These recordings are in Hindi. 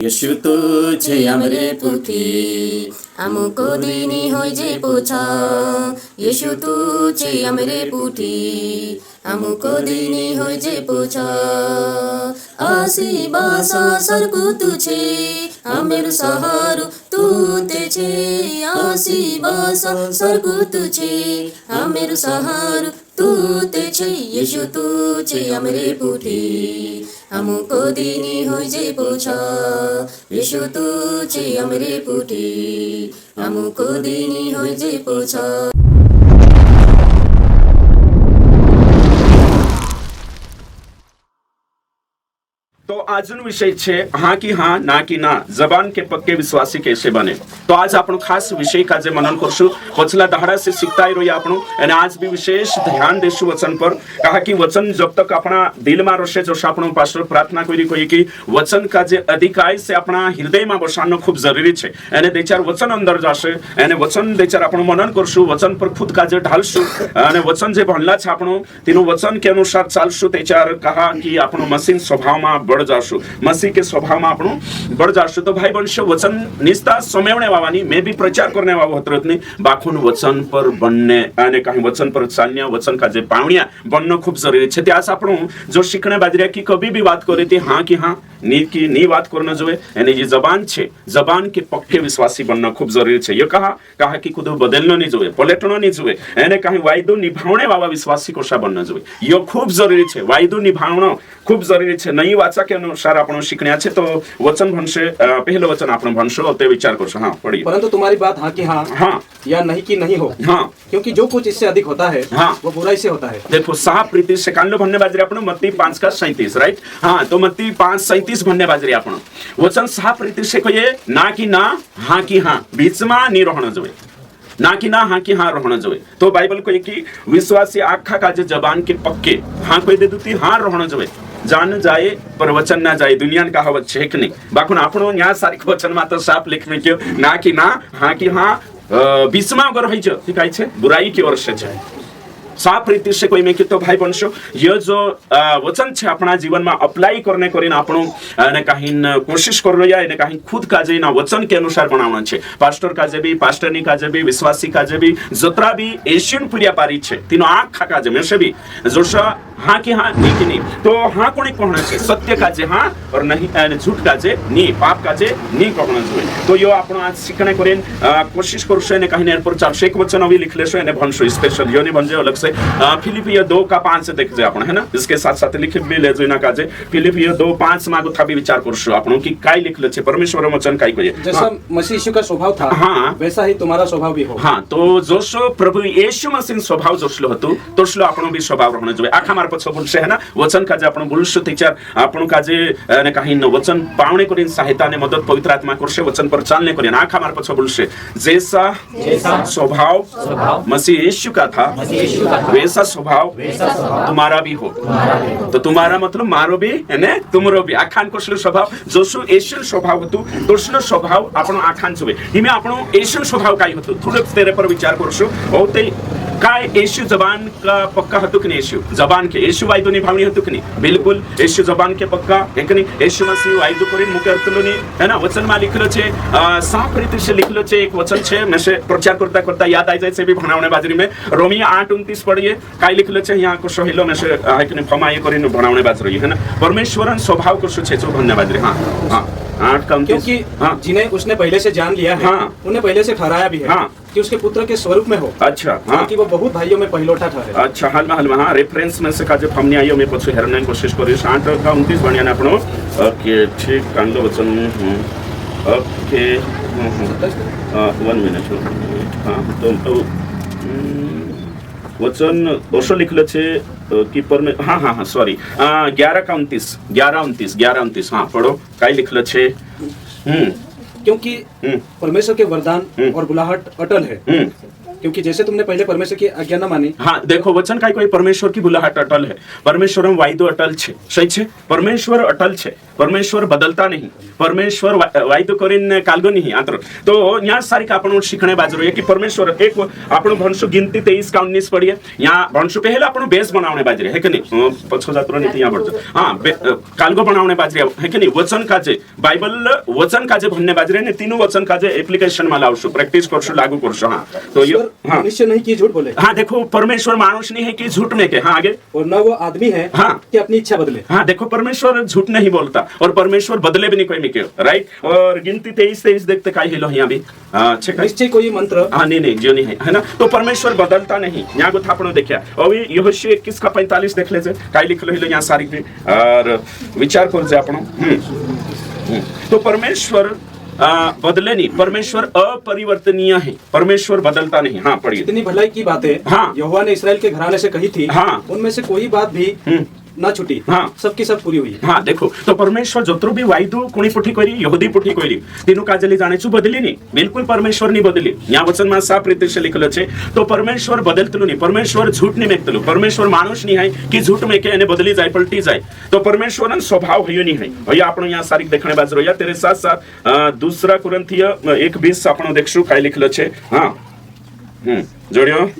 यीशु तो छे हमरे पुथी हमको दीनी होय जे पोछा। यीशु तू छे हमरे पुथी हमको दीनी होय जे पोछा। आसी बासा सरकु तू छे हमेर सहारो तू ते छे। आसी बासा सरकु तू छे हमेर सहारो तू ते छे। यीशु तू छे हमरे पुथी हमको दीनी होय जे पोछा। यीशु तू छे हमरे पुथी हमको दीनी होय जे पोछा। तो આજનો વિષય છે હા કે હા ના કે ના જબાન के पक्के विश्वासी कैसे बने। तो आज आपण खास विषय का जे मनन करशु पछला दहाड़ा से सीखता ही रही आपण અને आज भी विशेष ध्यान देशु वचन पर। कहा कि वचन जब तक अपना दिल में रहे जो आपण पास्टर प्रार्थना करी कोई कि वचन का जे अधिकाय से अपना हृदय में बसानो खूब जरूरी छे। एने दे चार वचन अंदर जाशे एने वचन दे चार आपण मनन करशु वचन पर खुद का जे ढालशु અને वचन जे भणला छे आपण तीनो वचन के अनुसार चालशु। ते चार कहा कि आपण मसीह स्वभाव में बढ़ जाशु मसीह के स्वभाव में आपण बढ़ जाशु। तो भाई वंश वचन निस्ता समेवणे वावानी मैं भी प्रचार करने वावो हतरतनी बाखून वचन पर बनने आणि काही वचन पर चालण्या वचन का जे पावण्या बनणं खूप जरुरी छे। त्यास आपण जो शिकणे बाजऱ्या की कभी भी बात करे ती हां की हां नी की नी बात करणं जोए एने जी जबान छे जबान के पक्के विश्वासी बनणं खूप जरुरी छे। ये कहा कि कुदो बदलणं नहीं जोए पलटणं नहीं जोए एने काही वायदो निभावणे वावा विश्वासी कोशा बनणं जोए यो खूप जरुरी छे। वायदो निभावणं खूप जरुरी छे। नई वाचा के अनुसार आपण शिकण्या छे तो वचन भणशे पहलं वचन आपण भणशो ते विचार करशो। हां पढ़िए। परंतु तुम्हारी बात हाँ की हाँ हाँ या नहीं की नहीं हो। हाँ क्योंकि जो कुछ इससे अधिक होता है हाँ वो बुराई से होता है। देखो साफ प्रीति से कांडो भन्ने बाजरी आपण मत्ती 5:37 राइट। हाँ तो मत्ती 5:37 भन्ने बाजरी आपण वचन साफ प्रीति से कहिए ना कि ना हाँ की हाँ बीच में नहीं रहना जोए ना कि ना हाँ की हाँ रहना जोए। तो बाइबल को कि विश्वासी आखा का जे जबान के पक्के हाँ कोई दे दूती हाँ रहना जोए जान जाए पर वचन ना जाए दुनिया ने कहावत छे कि नहीं बाकुन आपणो न्याय सारिक वचन मात्र साफ लिखने क्यों ना कि ना हाँ की हाँ बीचमा अगर होई छ ठीक है बुराई की ओर से जाए साफ रीति से कोई में कि तो भाई वंशो ये जो वचन छे अपना जीवन में अप्लाई करने करीने आपणो ने कहीं कोशिश कर रहा है कहीं खुद का जे ना वचन के अनुसार बनावना छे। पास्टर का जे भी पास्टरनी का जे भी विश्वासी का जे भी जतरा भी एशियन पुरिया पारी छे तीनो आखा का जे में से भी जोशा हाँ की हाँ नहीं की नहीं तो हाँ कोणी कहना छे सत्य का जे हाँ और नहीं झूठ का जे नहीं पाप का जे नहीं कहना जोए। तो यो आपण आज सीखने करेन कोशिश करशो ने कहीं पर चार एक वचन अभी लिख लेशो ने भणशो स्पेशल यो ने भणजे अलग से फिलिपियो 2:5 से देख जे आपण है ना इसके साथ साथ लिख भी ले जोइना का जे फिलिपियो 2:5 मागो था भी विचार करशो आपण की काय लिखले छे परमेश्वर वचन काय कहिए जैसा मसीह यीशु का स्वभाव था हाँ वैसा ही तुम्हारा स्वभाव भी हो। हाँ तो जोशो प्रभु यीशु मसीह स्वभाव जोशलो हतु तोशलो आपण भी स्वभाव रहना जोए। आखा मार पछ बोलशे है ना वचन का जे आपण बोलशो टीचर आपण का जे ने कहीं वचन पावणे करीन सहायता ने मदद पवित्र आत्मा करशे वचन पर चालने करीन आखा मार पछ बोलशे जैसा स्वभाव मसीह यीशु का था वैसा स्वभाव तुम्हारा भी हो। तो तुम्हारा मतलब मारो भी है तुमरो भी आखान कोसलो स्वभाव जोशो एशियन स्वभाव हतु तोसलो स्वभाव आपण आखान छवे हिमे आपण एशियन स्वभाव काय हतु थोडं तेरे पर विचार करशो ओ ते काय यीशु जबान का पक्का हतु कि नहीं यीशु जबान के यीशु वायदो निभावनी हतु कि नहीं बिल्कुल यीशु जबान के पक्का है कि नहीं यीशु मसीह वायदो करी मुके अर्थलोनी है ना वचन में लिखलो छे साफ रीति से लिखलो छे एक वचन छे में से प्रचार करता करता याद आई जाय से भी भणावणे बाजरी में रोमियो 8:29 पढ़िए काय लिखलो छे यहाँ को सहिलो में से है कि नहीं फमाई करी भणावणे बाजरी है ना परमेश्वरन स्वभाव को छे जो भणने बाजरी। हां हां 8:29 क्योंकि जिन्हें उसने पहले से जान लिया है हाँ उन्हें पहले से ठहराया भी है हाँ कि उसके पुत्र के स्वरूप में हो। अच्छा हाँ कि वो बहुत भाइयों में पहिलोठा ठहरे। अच्छा हाल में हाँ रेफरेंस में से का जो हमने आयो में पछो हेरने कोशिश करी 8:29 बनिया ना आपनो ओके ठीक कांडो वचन ओके 1 मिनट हाँ तो वचन दोषो लिखले छे कि पर में हाँ हाँ हाँ सॉरी 11:29 हाँ पढ़ो काय लिखले छे क्योंकि परमेश्वर के वरदान और बुलाहट अटल है क्योंकि जैसे तुमने पहले परमेश्वर की आज्ञा न मानी, हाँ देखो वचन काय कोई परमेश्वर की बुलाहट अटल है, परमेश्वर वायदो अटल छे, सही छे, परमेश्वर अटल छे, परमेश्वर बदलता नहीं, परमेश्वर वायदो करीन कालगो नहीं आंतर। तो यहाँ सारी का आपण शिखणे बाजरो है कि परमेश्वर एक आपण भंसु गिनती 23 का 19 पढ़िए, यहाँ भंसु पहले आपण बेस बनावणे बाजरे है कि नहीं, पछो जातरो नीति यहाँ बढ़ो, हाँ कालगो बनावणे बाजरे है कि नहीं, वचन काजे बाइबल वचन काजे भन्ने बाजरे ने तीनों वचन काजे एप्लीकेशन में लावशु, प्रैक्टिस करशु, लागू करशु। हाँ तो ये हाँ मनुष्य नहीं कि झूठ बोले, हाँ देखो परमेश्वर मानुष नहीं है कि झूठ में के, हाँ आगे, और न वो आदमी है हाँ कि अपनी इच्छा बदले। हाँ देखो परमेश्वर झूठ नहीं बोलता और परमेश्वर बदले भी नहीं कोई मिके, राइट। और गिनती 23 देखते का हिलो यहाँ भी निश्चय कोई मंत्र, हाँ नहीं जो नहीं है ना, तो परमेश्वर बदलता नहीं। यहाँ को थापनो देखिया अभी यहोशू 21 का 45 देख ले काय लिखलो हिलो यहाँ सारी भी और विचार कर जे आपनो। तो परमेश्वर बदले नहीं, परमेश्वर अपरिवर्तनीय है, परमेश्वर बदलता नहीं। हाँ पढ़िए। इतनी भलाई की बातें हाँ यहोवा ने इस्राएल के घराने से कही थी, हाँ उनमें से कोई बात भी ना छुटी, हाँ सबकी सब पूरी हुई। हाँ देखो तो परमेश्वर जोत्रो भी वायदो कुणी पुठी करी, यहूदी पुठी करी, तीनों काजली जाने छु बदली नहीं, बिल्कुल परमेश्वर नहीं बदली। यहाँ वचन में साफ रीते से लिखलो छे, तो परमेश्वर बदलतलो नहीं, परमेश्वर झूठ नहीं मेकतलो, परमेश्वर मानुष नहीं है कि झूठ मेके एने बदली जाए पलटी जाए, तो परमेश्वर स्वभाव हयो नहीं है। भैया आपण यहाँ सारी देखने बाज रहो, तेरे साथ साथ दूसरा कुरिन्थिय 1:20 आपण देखशु काय लिखलो छे। हाँ जोड़ियो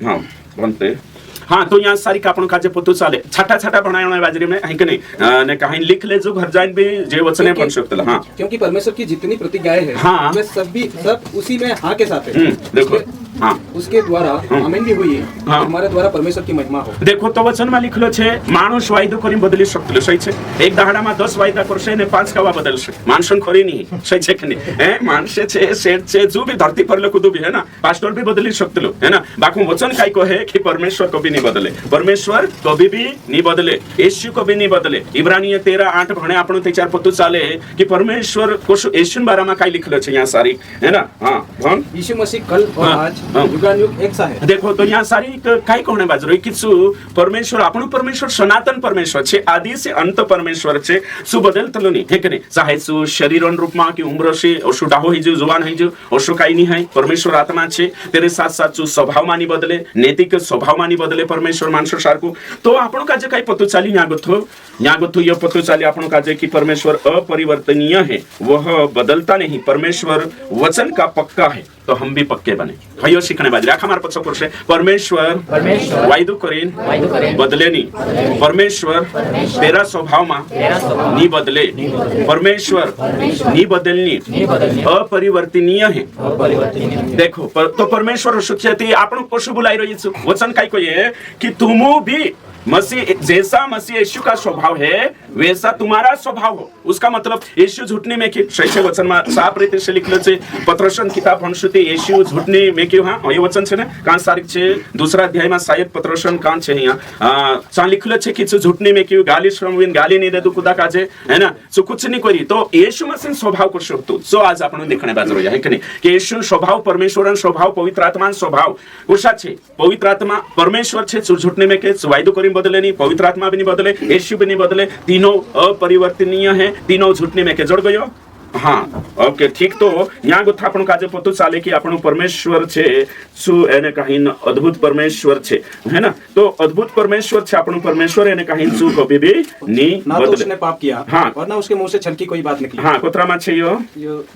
हाँ बनते हाँ तो यहाँ सारी कापण काजे पोतु चाले छाटा छाटा बनाने बाजरी में है कि नहीं ने कहीं लिख ले जो घर जाइन भी जे वचने बन सकते। हाँ क्योंकि परमेश्वर की जितनी प्रतिज्ञाएं हैं, हाँ वे सब उसी में हाँ के साथ है। देखो हाँ उसके द्वारा आमीन भी हुई, हाँ हमारे द्वारा परमेश्वर की महिमा हो। देखो तो वचन में लिखलो छे मानुष वायदो करी बदली सकते, सही छे, एक दाहड़ा में 10 वायदा करशे ने 5 कवा बदलशे, मानसन खोरी नहीं, सही छे कि नहीं, है मानसे छे सेठ छे जो भी धरती पर लकुदु भी है ना, पास्टर भी बदली सकते लो है ना। बाकी वचन काय को है कि परमेश्वर कभी नहीं बदले, परमेश्वर कभी भी नहीं बदले, यीशु कभी नहीं बदले। इब्रानी 13:8 भणे आपण ते 4 पतो चाले कि परमेश्वर को यीशु बारे में काय लिखलो छे यहाँ सारी है ना। हाँ भन यीशु मसीह कल और आज युगानुयुग एक सा है। देखो तो यहाँ सारी काय कोणे बाजरो किछु परमेश्वर आपण परमेश्वर सनातन परमेश्वर छे, आदि से अंत परमेश्वर छे, सु बदलतलो नहीं है कि नहीं, चाहे सु शरीर रूप में कि उम्र से ओशु डाहो ही जो जुवान है जो ओशु काई नहीं है, परमेश्वर आत्मा छे, तेरे साथ साथ सु स्वभाव मानी बदले, नैतिक स्वभाव मानी बदले परमेश्वर मानसो सारको। तो आपण काजे काय पतो चाली यहाँ गोथो ये पतो चाली आपण काजे कि परमेश्वर अपरिवर्तनीय है, वह बदलता नहीं, परमेश्वर वचन का पक्का है, तो हम भी पक्के बने। हयो शिखणे बाजरे आखा मार पछो करशे परमेश्वर वायदो करीन बदले नहीं, परमेश्वर तेरा स्वभाव मा नहीं बदले, परमेश्वर नहीं बदलनी, अपरिवर्तनीय है। देखो तो परमेश्वर सुख्यति आपण कोशु बुलाई रही छु, वचन काय कोये कि तुमो भी मसीह जैसा मसीह यीशु का स्वभाव है वैसा तुम्हारा स्वभाव हो। उसका मतलब यीशु झूठने में कि सही वचन में साफ रीते से लिखलो छे, पत्रसन किताब भणसुते यीशु झूठने में क्यों। हाँ ये वचन छे ने कां सारिक छे दूसरा अध्याय में शायद पत्रसन कां छे यहाँ चा लिखलो छे कि झूठने में क्यों गाली श्रमविन गाली नहीं दे दो खुदा काजे है ना, सो कुछ नहीं करी। तो यीशु मसीह स्वभाव को शकतो, सो आज आपण देखणे बाजरो है कि नहीं कि यीशु स्वभाव परमेश्वरन स्वभाव पवित्र आत्मा स्वभाव उषा छे, पवित्र आत्मा परमेश्वर छे, झूठने में के वायदो करी बदले नहीं, पवित्र आत्मा भी नहीं बदले, यीशु भी नहीं बदले, तीनों अपरिवर्तनीय है, तीनों झूठने में के जोड़ गयो। हाँ ओके ठीक। तो यहाँ गोथा आपण काजे पतो चाले कि आपण परमेश्वर छे सु एने कहीं अद्भुत परमेश्वर छे है ना, तो अद्भुत परमेश्वर छे आपण परमेश्वर एने कहीं सु कभी भी नहीं ना तो उसने पाप किया, हाँ और ना उसके मुंह से छल की कोई बात निकली। हाँ कोतरा में छे यो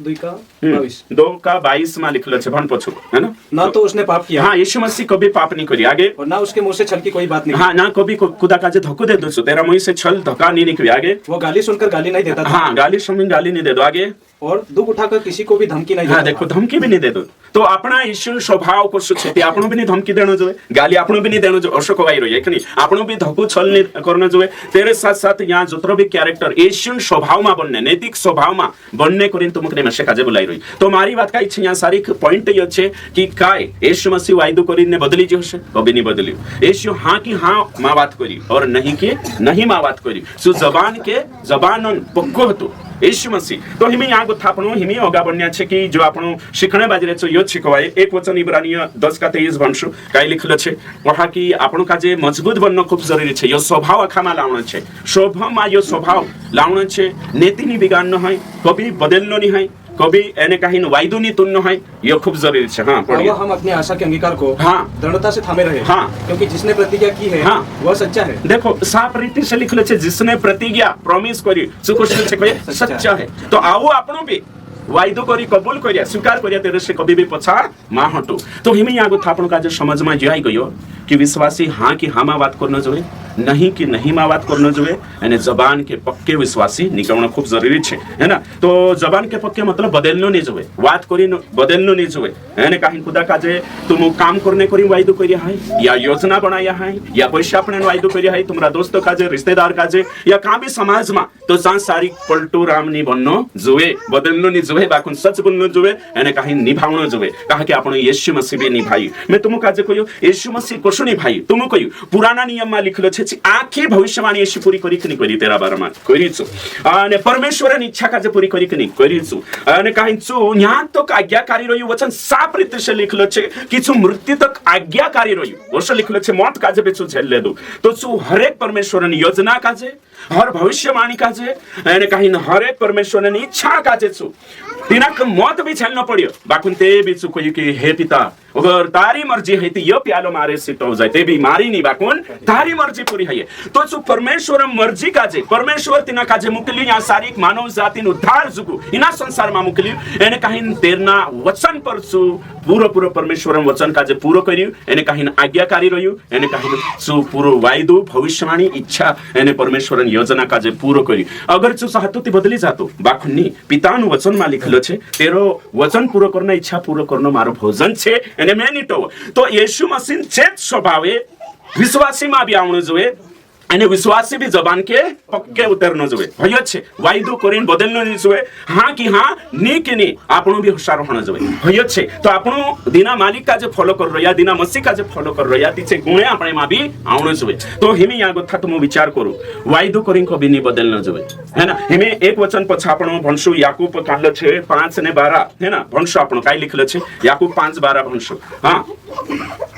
2:22 में लिखलो छे भन पछो है ना, ना तो उसने पाप किया, हाँ यीशु मसीह कभी पाप नहीं करी, आगे, और ना उसके मुंह से छल की कोई बात निकली। हाँ ना कभी खुदा काजे धक्को दे दो, तेरा मुंह से छल धक्का नहीं निकली, आगे वो गाली सुनकर गाली नहीं देता था, हाँ गाली सुन गाली नहीं दे दो, आगे, और दुख उठाकर किसी को भी धमकी नहीं हाँ देता। देखो धमकी भी नहीं दे दो, तो अपना यीशु स्वभाव को सुछेती आपनो भी नहीं धमकी देनो जोए, गाली आपनो भी नहीं देनो जो अशोक भाई रही है कि नहीं, आपनो भी धक्को छल नहीं करनो जोए। तेरे साथ साथ यहाँ जोतरो भी कैरेक्टर यीशु स्वभाव में बनने, नैतिक स्वभाव में बनने को तुमके मेसे काजे बुलाई रही। तो मारी बात काई छे यहाँ सारी पॉइंट ये छे कि काय यीशु मसीह वायदो करीने बदली जो छे कभी नहीं बदली, यीशु हाँ की हाँ मां बात करी और नहीं के नहीं मां बात करी, सु जबान के जबानन पक्को हतो यीशु मसीह। तो हिमी यहाँ गोथा आपणो हिमी होगा बन्या छे कि जो आपणो शिखणे बाजरे छो यो शिकवाय एक वचन इब्रानिय 10:23 भणशु काय लिखलो छे वहा कि आपणो काजे मजबूत बननो खूब जरूरी छे, यो स्वभाव आखामा लावणो छे, स्वभावमा यो स्वभाव लावणो छे, नीतिनी बिगाड़नो है, कभी बदलनो नहीं है, कभी एने कहीं वायदू नहीं तुन्न है ये खूब जरूरी है। हाँ अब पढ़िए। हम अपनी आशा के अंगीकार को हाँ। दृढ़ता से थामे रहे। हाँ। क्योंकि जिसने प्रतिज्ञा की है हाँ। वह सच्चा है। देखो साफ रीति से लिखल छे जिसने प्रतिज्ञा प्रॉमिस करी से क्वेश्चन छे कहे सच्चा है। तो आओ आपनो भी वायदो करी कबूल करिया स्वीकार करिया तेरे से कभी भी पछाड़ मा हटो। तो हिमी आगो थापण का जो समझ में जाई गयो कि विश्वासी हाँ की हाँ मा बात करना जोए नहीं कि नहीं मा बात करना जोए यानी जबान के पक्के विश्वासी निकलना खूब जरूरी छे है ना। तो जबान के पक्के मतलब बदलनो नहीं जोए बात करी बदलनो नहीं जोए यानी कहीं खुदा का जे तुम काम करने करी वायदो करिया है या योजना बनाया है या पैसा अपने वायदो करिया है तुम्हारा दोस्तों का जे रिश्तेदार का जे या कहाँ भी समाज में तो सांसारिक पलटू राम नहीं बननो जोए बदलनो नहीं जोए बाकुन सच बोलनो जोए यानी कहीं निभावनो जोए कहा कि आपण यीशु मसीह भी निभाई। मैं तुम का जे कहियो यीशु मसीह कोशो निभाई तुम कहियो पुराना नियम में लिखलो छे आखे भविष्यवाणी यीशु पूरी करी कि नहीं करी तेरा बारमा करीछु ने परमेश्वर ने इच्छा का जे पूरी करी कि नहीं करीछु ने कहीं छु यहाँ तक आज्ञाकारी रही वचन साफ रीति से लिखलो छे कि छु मृत्यु तक आज्ञाकारी रही वर्ष लिखलो छे मौत का जे बेचु झेल दो। तो छु हरेक परमेश्वर ने योजना का जे हर भविष्यवाणी का जे ने कहीं हरेक परमेश्वर ने इच्छा का जे छु तिनक मौत भी झेलना पड़ियो बाकुन ते भी छु कोई कि हे पिता अगर तारी मर्जी है तो यो प्यालो मारे से तो जाए ते भी मारी नहीं बाकुन तारी मर्जी पूरी है। तो छु परमेश्वर मर्जी का जे परमेश्वर तिना का जे मुकली या सारी मानव जाति नु उद्धार जुगु इना संसार मा मुकली एने कहीं तेरना वचन पर छु पूरो पूरो परमेश्वर वचन का जे पूरो करियो एने कहीं आज्ञाकारी रहियो एने कहीं छु पूरो वायदो भविष्यवाणी इच्छा एने परमेश्वर योजना का जे पूरो करियो। अगर छु सहतुति बदली जातो बाकुनी पिता नु वचन मा लिखलो छे तेरो वचन पूरो करना इच्छा पूरो करना मारो भोजन छे एने मेनिटो। तो यीशु मसीह चेत स्वभावे विश्वासी मा भी आउनु जोए एने विश्वासी भी जबान के पक्के उतरनो जोए भयो छे वायदो करिन बदलनो नि जोए हां कि हां नी कि नी आपनो भी होशियार होना जोए भयो छे। तो आपनो दिना मालिक का जे फॉलो कर रया दिना मसीह का जे फॉलो कर रया तिचे गुणे आपणे मा भी आउनो जोए। तो हिमी या गथा तुम विचार करू वायदो करिन को भी नी बदलनो जोए है ना। हिमे एक वचन पछा आपनो भणसु याकूब कांडलो छे 5 ने 12 है ना भणसु आपनो काय लिखलो छे याकूब 5:12 भणसु। हां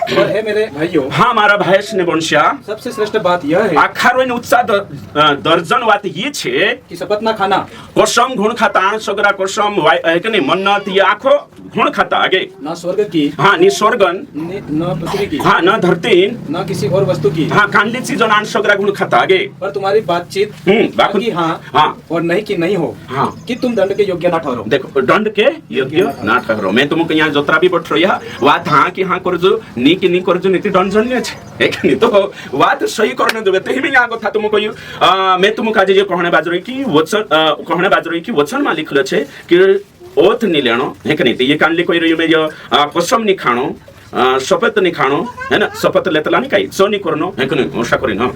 और है मेरे भाइयों हाँ मारा भाइस ने वंशा सबसे श्रेष्ठ बात यह है आखारोइन उत्साह दर्जन वात ये छे कि शपथ ना खाना कसम घुण खाता सगरा कसम कने मन्नत ये आखो घुण खाता आगे न स्वर्ग की हाँ नि स्वर्गन न पृथ्वी की हाँ न धरती न किसी और वस्तु की हाँ कांडली चीज जनान सगरा घुण खाता आगे पर तुम्हारी बातचीत बाकुन कि हाँ हाँ और नहीं कि नहीं हो हाँ कि तुम दंड के योग्य ना ठहरो। देखो दंड के योग्य ना ठहरो। मैं तुमको यहाँ जोत्रा भी बठ रहा वात हाँ कि हाँ करजो नी कि नी करजो नीति दंड जन्य छे एक नहीं तो वात सही करने देबे तो हिमी यहाँ कथा तुमको यो मैं तुमको आज ये कहने बाज रही कि वचन कहने बाज रही कि वचन में लिखल छे कि ओथ नहीं लेनो है कि नहीं। तो ये कांडली कोई रही मैं जो कसम नहीं खानो शपथ नहीं खानो है ना शपथ लेतला नहीं कहीं सो नहीं करनो है कि नहीं ओशा करिन हां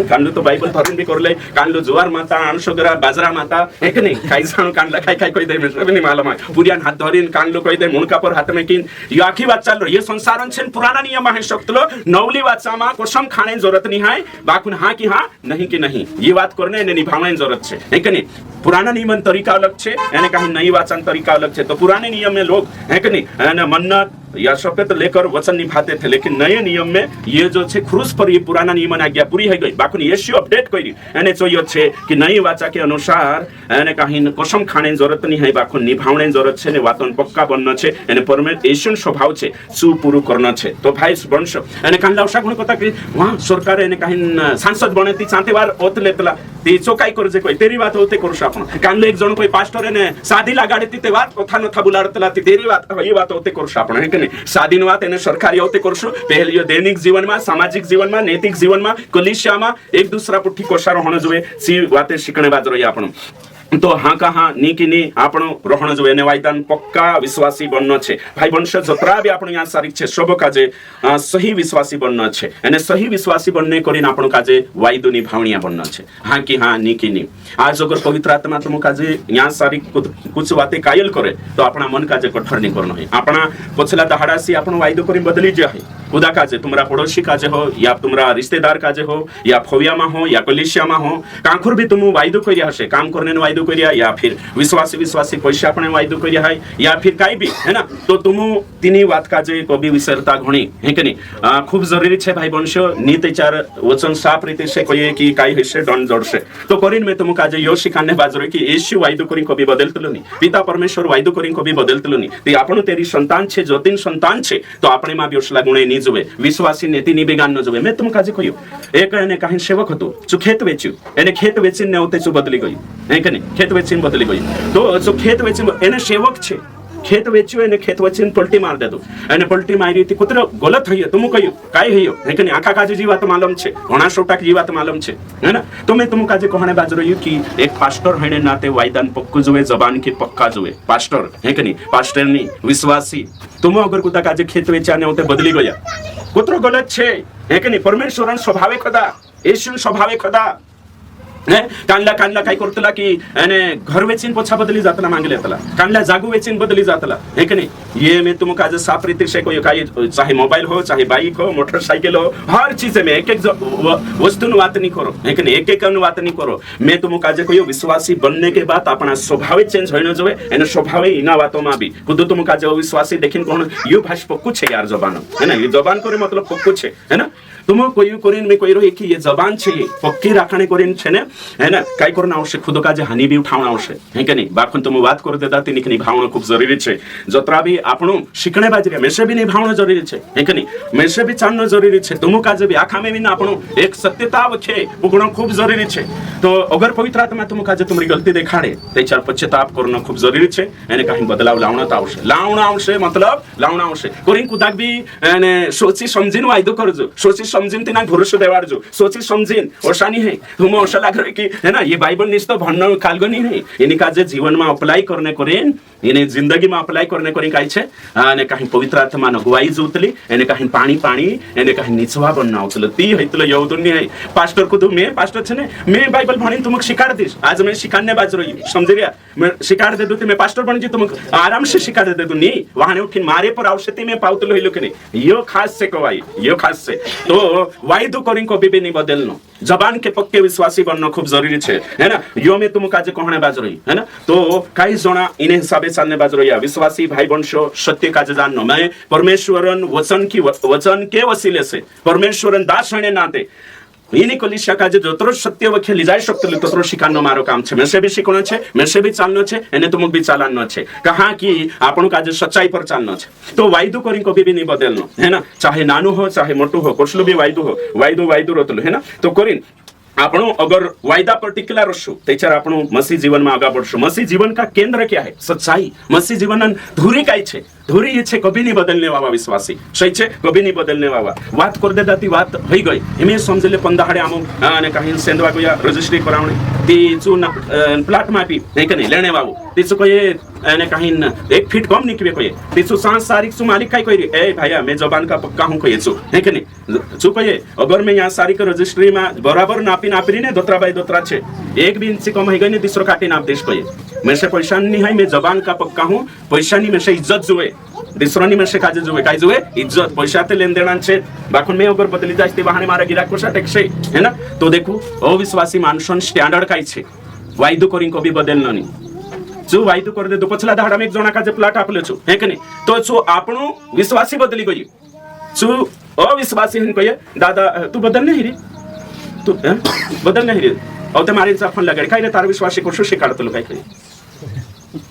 कांडलो तो बाइबल धरन भी करले कांडलो जुवार माता अनसगरा बाजरा माता है कि नहीं खाई जानो कांडला खाई खाई कोई दे में सब नहीं मालूम है पुरियान हाथ धरिन कांडलो कोई दे मुनका पर हाथ में किन यो आखी बात चल रही ये संसारन छेन पुराना नियम है शक्तलो नवली वाचामा कसम खाने जरूरत नहीं है बाकुन हां कि हां नहीं कि नहीं ये बात करने ने निभावने जरूरत छे है कि नहीं। पुराना नियम तरीका अलग छे यानी कहीं नई वाचन तरीका अलग छे। तो पुराने नियम में लोग है कि नहीं मन्नत या शपथ लेकर वचन निभाते थे लेकिन नए नियम में ये जो छे क्रूस पर ये पुराना नियम आज्ञा पूरी है गई बाकुन यीशु अपडेट करी एने चाहिए छे कि नई वाचा के अनुसार एने कहीं कसम खाने जरूरत नहीं है बाकुन निभावने जरूरत छे ने वातन पक्का बनना छे एने परमेश्वर यीशु स्वभाव छे सु पूरू करना छे। तो भाई वंश एने कांडला उषा गुण कथा कि वहां सरकार एने कहीं सांसद बनेती चाहते बार ओत लेतला ती चोकाई कर जे कोई तेरी बात होते करूस आपण कांडले एक जण कोई पास्टर एने शादी लगाडती ते बात कथा नथा बुलाडतला ती तेरी बात ये बात होते करूस आपण है कि नहीं। शादी वात एने सरकारी होते करशु पहले यो दैनिक जीवन में सामाजिक जीवन में नैतिक जीवन में कलिसिया में एक दूसरा पुठी कोषा रहण जोए सी वाते शिकणे बाज रही आपण। तो हाँ कहाँ नी कि नी आपण रहण जो एने वायदान पक्का विश्वासी बनना छे। भाई वंश जतरा भी आपण यहाँ सारिक छे सब काजे सही विश्वासी बनना छे एने सही विश्वासी बनने करीन आपण काजे वायदो निभावनिया बनना छे हाँ कि हाँ नी कि नी। आज अगर पवित्र आत्मा तुम काजे यहाँ सारिक कुछ बातें कायल करे तो अपना मन काजे कठोर नहीं करना है अपना पछला दहाड़ा से आपण वायदो करी बदली जाए खुदा काजे तुम्हारा पड़ोसी काजे हो या तुम्हारा रिश्तेदार काजे हो या फोविया में हो या कलिसिया में हो कांखुर भी तुम वायदो करिया हशे काम करने वायदो वायदो करिया या फिर विश्वासी विश्वासी पैसे आपण वायदो करिया है या फिर काई भी है ना तो तुम तिनी बात का जे कवि विसरता घणी है कि नहीं खूब जरूरी छे भाई वंश नीत चार वचन साफ रीते से कहिए कि काई हिस्से डन जड़से तो करिन में तुम काजे यो शिकाने बाजरे कि यीशु वायदो करी कवि बदलतलोनी पिता परमेश्वर वायदो करी कवि बदलतलोनी ते आपण तेरी संतान छे ज्योतिन संतान छे तो आपणे मा बियोसला गुणे नी जुवे विश्वासी नेति नी बेगान न जुवे मैं तुम काजे कहियो एक ने काहीन सेवक हतो जो खेत वेच्यु एने खेत वेचीने नेवते जो बदली गई है कि नहीं खेत वेचीने बदली गई तो जो खेत वेचीने एने सेवक छे खेत वेच्यु एने खेत वेचीने पलटी मार दे दो एने पलटी मारी थी कुत्र गलत हइयो तुम कहियो काय हइयो है कि नहीं आखा काजे जीवात मालूम छे घणा सोटा जीवात मालूम छे है ना तो मैं तुम काजे कहणे बाजरो यू कि एक पास्टर हणे नाते वायदान पक्कू जुवे जबान की पक्का जुवे पास्टर है कि नहीं पास्टर नी विश्वासी तुम अगर कुता काजे खेत वेचा ने होते बदली गया कुत्र गलत छे है कि नहीं परमेश्वरन स्वभावे खदा येशू स्वभावे खदा कांडला कांडला काय करतला की अने घर वेचीन पोछा बदली जातला मांगले तला कांडला जागू वेचीन बदली जातला है कि नहीं ये मैं तुम काजे साफ रीति से कोई काई चाहे मोबाइल हो चाहे बाइक हो मोटरसाइकिल हो हर चीज में एक एक वस्तु बात नहीं करो है कि नहीं एक एक बात नहीं करो मैं तुम काजे कोई विश्वासी बनने के बाद अपना स्वभाव चेंज होने जोवे एने स्वभाव इना बातों में भी खुद तुम काजे विश्वासी देखिन कोन यो भाष पक्कू छे यार जबान है ना ये जबान करे मतलब पक्कू छे है ना तुम कोई कोरिन में कोई रही कि ये जबान छे पक्की राखणे कोरिन छे ने है ना काय करना आवश्यक खुद का जे हानि भी उठावना आवश्यक है कि नहीं बाखन तुम बात कर देता तिनिक निभावना खूब जरूरी छे जतरा भी आपणो शिकणे बाजरे मेसे भी निभावना जरूरी छे है कि नहीं मेसे भी जानना जरूरी छे तुम का जे भी आखा में भी ना आपणो एक सत्यता वखे उगणो खूब जरूरी छे तो अगर पवित्र आत्मा तुम का जे तुम्हारी गलती देखाडे त्याच्यावर पश्चाताप करणं खूब जरूरी छे एने काही बदलाव लावणं आवश्यक मतलब लावणं आवश्यक कोरिन कुदाक भी एने सोची समजीन वायदो करजो सोची समझिन तिना भरोसा देवार जो सोची समझिन ओशानी है तुम ओशा लाग रहे कि है ना ये बाइबल निस्तो भन्न कालगनी है इनी का जे जीवन में अप्लाई करने करेन इने जिंदगी में अप्लाई करने करी काय छे ने काही पवित्र आत्मा नगवाई जोतली एने काही पानी पानी एने काही निचवा बनना उतल ती हैतल यौदुनी है पास्टर को तो मैं पास्टर छे ने मैं बाइबल भणिन तुमक शिकार दिस आज मैं शिकारने बाजरो समझ रिया मैं शिकार दे दो ते मैं पास्टर बन जी तुमक आराम से शिकार दे दो नी वहाने उठिन मारे पर औषधि में पाउतल होइलो कि नहीं यो खास से कवाई यो खास से तो वायदो करी को भी नहीं बदलनो जबान के पक्के विश्वासी बनना खूब जरूरी छे है ना यो में तुम काजे कहणे बाजरो है ना तो काई जोना इने हिसाबे सालने बाजरो या विश्वासी भाई वंशो सत्य काजे जाननो मैं परमेश्वरन वचन के वसीले से परमेश्वरन दास होने नाते इनी कलिसिया का जे जतरो सत्य वखे लिजाय शकतले ततरो शिकानो मारो काम छे मेसे भी शिकनो छे मेसे भी चालनो छे एने तुमक भी चालनो छे कहा कि आपण का जे सच्चाई पर चालनो छे तो वायदो करी कभी भी नहीं बदलनो है ना चाहे नानु हो चाहे मोटू हो कसलो भी वायदो हो वायदो रोतलो है ना तो करीन आपणो अगर वायदा पर टिकला रसु त्याच्यावर आपण मसीह जीवन में आगा बढ़शु मसीह जीवन का केंद्र क्या है सच्चाई मसीह जीवन धुरी काय छे धुरी ये छे कभी नहीं बदलने वाला विश्वासी सही छे कभी नहीं बदलने वाला बात कर देता ती बात होई गई इमे समझले पंदाहडे आमो ने काही सेंदवा गया रजिस्ट्री करावणे ती चू प्लाट मापी है कि नहीं लेने वावो तीसु कोये ने काही 1 फीट कम निकवे कोये तीसु सांस सारिक सु मालिक काय कोई ए भैया मैं जबान का पक्का हूं कोये छु है कि नहीं छु कोये अगर मैं यहां सारिक रजिस्ट्री में बराबर नापी ने दोतरा बाय दोतरा छे 1 भी इंच कम है गई ने तीसरो काटी नाप देश कोये मैं से पैसा नहीं है मैं जबान का पक्का हूं पैसा नहीं में से इज्जत जुए दिसरोनी में से काजे जुए काय जुए इज्जत पैसा ते लेन देना छे बाकुन में अगर बदली जास्ती बहाने मारा गिराक कोसा टेक्से है ना तो देखो अविश्वासी मानसन स्टैंडर्ड काय छे वायदो करी कभी बदलनो नहीं जो वायदो कर दे तो पछला दाड़ा में एक जना का जे प्लाट आपले छु है कि नहीं तो जो आपणो विश्वासी बदली गई छु अविश्वासी हन कहे दादा तू बदल नहीं रे तू बदल नहीं रे और ते मारे फोन लगा काय रे तार विश्वासी को शोषे काढतलो काय करे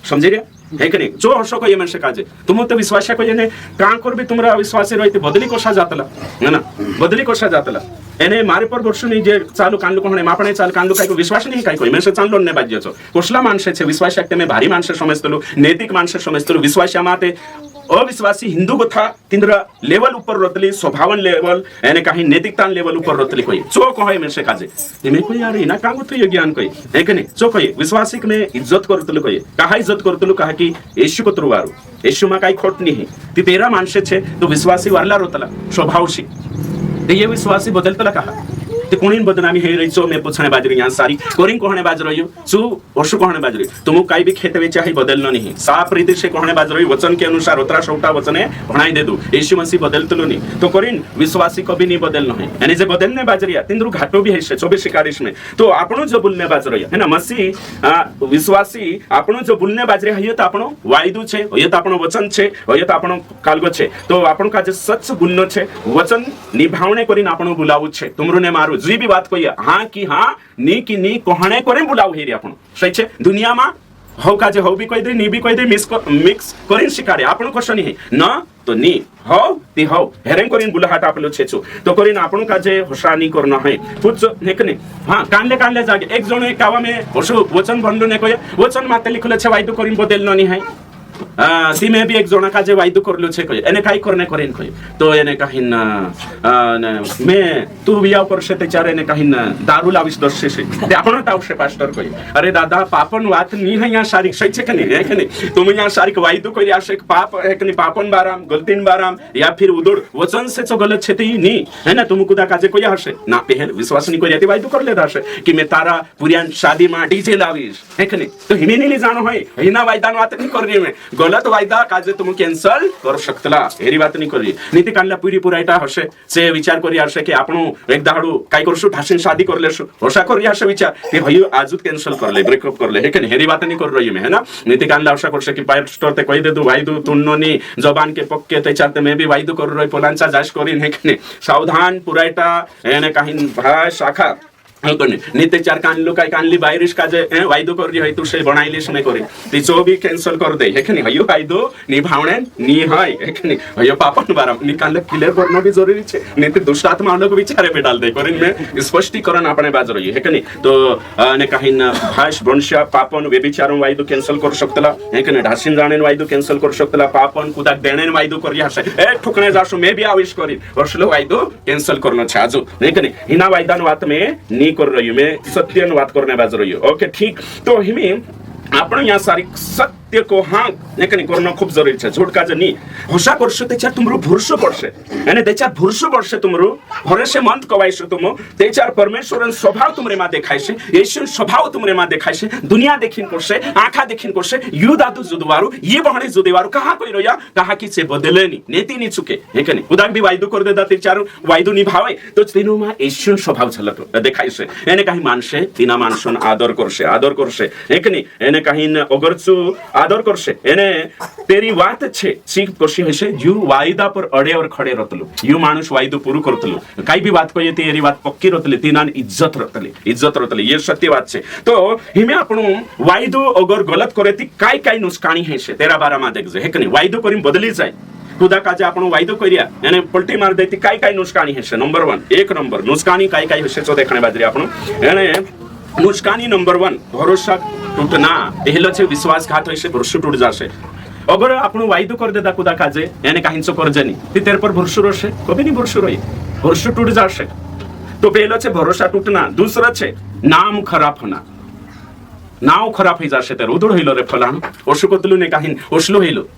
समझे रे है कि नहीं जो हर्षो कहे मनसे काजे तुम तो विश्वास कहे ने का करबे तुमरा विश्वास रहिते बदली कोसा जातला है ना बदली कोसा जातला एने मारे पर वर्ष नहीं जे चालू कांडू कोणे मापणे चाल कांडू काय विश्वास नहीं काय कोई मेसे चाललो ने बाज्यचो कोसला माणसे छे विश्वास एकटे में भारी माणसे समजतलो नैतिक माणसे समजतलो विश्वास माते अविश्वासी हिंदू कथा तिंद्र लेवल ऊपर रोतली स्वभावन लेवल यानी काही नैतिकता लेवल ऊपर रोतली कोई चो कहे मेसे काजे तिमे कोई यार इना कागो तो ज्ञान कोई है कि नहीं चो कहे विश्वासिक में इज्जत करतलो कोई कहा इज्जत करतलो कहा कि येशू को तुरवारू येशू मा काही खोट नहीं ती तेरा माणसे छे तो विश्वासी वारला रोतला स्वभावशी ते ये विश्वासी बदलतला कहा ते कोणी बदनामी हे रही मैं पूछने बाज रही यहाँ सारी कोरिंग कहने बाज रही हो सु वर्षु कहने बाज रही तुम कई भी खेत में चाहे बदलना नहीं साफ रीति से कहने बाज रही वचन के अनुसार उतरा सौटा वचन है भणाई दे दू यीशु मसीह बदलतलो नहीं तो कोरिन विश्वासी कभी नहीं बदलना है यानी जे बदलने बाज रही तिंद्रु घाटो भी है 24-41 में तो आपनो जो बोलने बाज रही है ना मसीह विश्वासी आपनो जो बोलने बाज रही है तो आपनो वायदु छे ये तो आपनो वचन छे ये तो आपनो कालगो छे तो आपनो का जे सच बोलनो छे वचन निभावने करिन आपनो बुलावु छे तुमरो ने मारू जी भी बात कहिया हां की हां नी की नी कहणे करिन बुलाव हेरी आपनो सही छे दुनिया में हो का जे हो भी कहि दे नी भी कहि दे मिक्स करिन शिकारे आपनो क्वेश्चन नहीं न तो नी हो ती हो हेरेन करिन बुलाहाट आपलो छेचो तो करिन आपनो का जे होशानी करना है पुछ नेकने हां कानले जागे एक जण एक कावा में होशो वचन बनलो ने कहे वचन माते लिखलो छे वायदो करिन बदलनो नहीं है ती में भी एक जोना का जे वायदो करलो छे कहे एने काई करने करेन कहे तो एने कहिन मैं तू बियाव करशे ते चारे एने कहिन दारू लाविस दर्शे से ते आपण तावशे पास्टर कहे अरे दादा पापन वात नी है या शारीरिक सही छे कने है कने तुम या शारीरिक वायदो करी आशे पाप है कने पापन बाराम गलतीन बाराम या फिर उदोड़ वचन से जो गलत छे ती नी है ना तुम कुदा काजे कोई हसे ना पेहल विश्वास नी करी वायदो कर ले दाशे कि मैं तारा पुरियान शादी में डीजे लाविस है कने तो हिमे नी जानो है हिना वायदान वात नी करनी में गलत वायदा काजे तुम कैंसल कर शकतला हेरी बात नहीं करी नीति काढला पुरी पुरायटा हसे से विचार करी आशे कि आपण एक दाडू काय करसु ठासीन शादी कर लेसु होशा करी आशे विचार कि हयो आजुत कैंसल कर ले ब्रेकअप कर ले है कि हेरी बात नहीं कर रही में है ना नीति काढला आशा करसे कि पास्टर ते कहि दे दू वायदू तुन्नो नी जबान के पक्के ते चाते मैं भी वायदू कर रही पोलांचा जाश करी है कि सावधान पुरायटा एने काहीन भाय शाखा नीते चार कानलो काय कानली बायरिश का जे वायदो कर रही है तू से बनाइलिस में करे ती जो भी कैंसल कर दे है कि नहीं हयो वायदो निभावणे नी है कि नहीं हयो पापन बाराम निकाल क्लियर करना भी जरूरी छे नीते दुष्ट आत्मा लोग विचारे पे डाल दे करिन में स्पष्टीकरण आपने बाज रही है कि नहीं तो ने काहीन भाष वंशा पापन व्यभिचारन वायदो कैंसल कर शकतला है कि नहीं ढासिन जाणेन वायदो कैंसल कर शकतला पापन कुदाक देणेन वायदो कर हसे ए ठुकणे जासु मैं भी आविष करी वर्षलो वायदो कैंसल करनो छे आजो है कि नहीं हिना वायदान वात में कर रही हूँ मैं सत्य अनुवाद करने बाज रही हूँ ओके ठीक तो हिमें आपण या सारी सत्य को हां नेकनी करना खूप जरुरी छे झूठ का जनी होशा करशे तेचार तुमरो भुरसो पडशे आणि तेचार भुरसो पडशे तुमरो हरेशे मंत कवायशे तुम तेचार परमेश्वरन स्वभाव तुमरे मा देखायशे येशू स्वभाव तुमरे मा देखायशे दुनिया देखिन करशे आंखा देखिन करशे युदादु जुदवारु ये बहणे जुदेवारु कहा कोई रोया कहा कि से बदलेनी नेति नि चुके हेकनी उदाक भी वायदो कर देदा तेचार वायदो निभावे तो तेनु मा येशू स्वभाव झलक देखायशे एने काही मानशे तिना मानसन आदर करशे हेकनी एने काही अगरचू आदर करशे एने तेरी वात छे सीख कशी हशे यू वायदा पर अडे और खडे रतलो यू माणूस वायदो पुरू करतलो काही भी बात कहिए तेरी बात पक्की रतले तिनान इज्जत रतले ये सत्य बात छे तो हिमे आपण वायदो अगर गलत करे ती काय नुकसानी हेशे तेरा बारा मा देखजे हे कनी वायदो करिन बदली जाय खुदा काजे आपण वायदो करिया यानी पलटी मार देती काय नुकसानी हेशे नंबर 1 एक नंबर नुकसानी काय हेशे तो देखणे बाजरी आपण यानी नुकसानी नंबर 1 भरोसा टूटना पहलो छे विश्वासघात होइसे भरोसा टूट जाशे अगर आपण वायदो कर देता खुदा काजे यानी काहींचो करजनी ती तेर पर भरोसा रोशे कभी नहीं भरोसा रोई भरोसा टूट जाशे तो पहलो छे भरोसा टूटना दूसरा छे नाम खराब होना नाव खराब हो जाशे तेर उदड़ होइलो रे फलाण ओशु कतलु ने काहीन ओशलो होइलो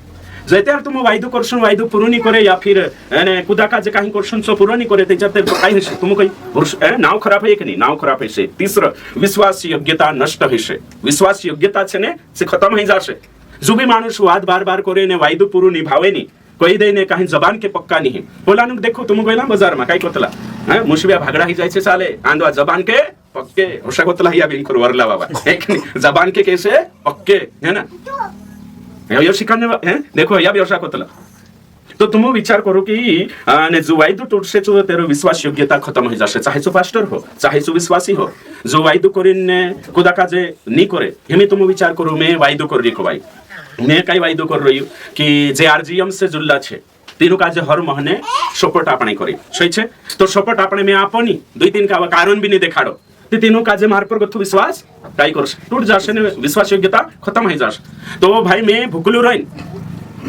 जैत्यार तुम वायदो करसन वायदो पूरो नहीं करे या फिर एने खुदा काजे काही करसन सो पूरो नहीं करे तेच्यात ते काय हेसे तुम काही नाव खराब है कि नहीं नाव खराब हेसे तीसरा विश्वास योग्यता नष्ट हेसे विश्वास योग्यता छे ने से खत्म हो जाशे जो भी मानुष वाद बार करे ने वायदो पूरो निभावे नहीं कोई दे ने काही जबान के पक्का नहीं पोलानु देखो तुम गइला बाजार में काय कोतला मुशबिया भागड़ा ही जाय छे साले आंदवा जबान के पक्के होशा कोतला या बिन करवरला बाबा एक जबान के कैसे पक्के है ना यो शिकाने हैं देखो या व्यवसाय कोतला तो तुम विचार करो कि ने जो वायदो टूटसे तो तेरो विश्वास योग्यता खत्म हो जाशे चाहे सो पास्टर हो चाहे सो विश्वासी हो जो वायदो करिन ने खुदा काजे नी करे हेमे तुम विचार करो मैं वायदो कर रही को भाई मैं काय वायदो कर रही कि जे आरजीएम से जुल्ला छे तीनों काजे हर महीने सपोर्ट आपणे करी सही छे तो सपोर्ट आपणे में आपनी 2-3 का कारण भी नहीं देखाडो ते तीनों काजे मार पर गथु विश्वास काय करस टूट जाशे ने विश्वास योग्यता खत्म हो जाशे तो भाई मैं भुकलू रहीन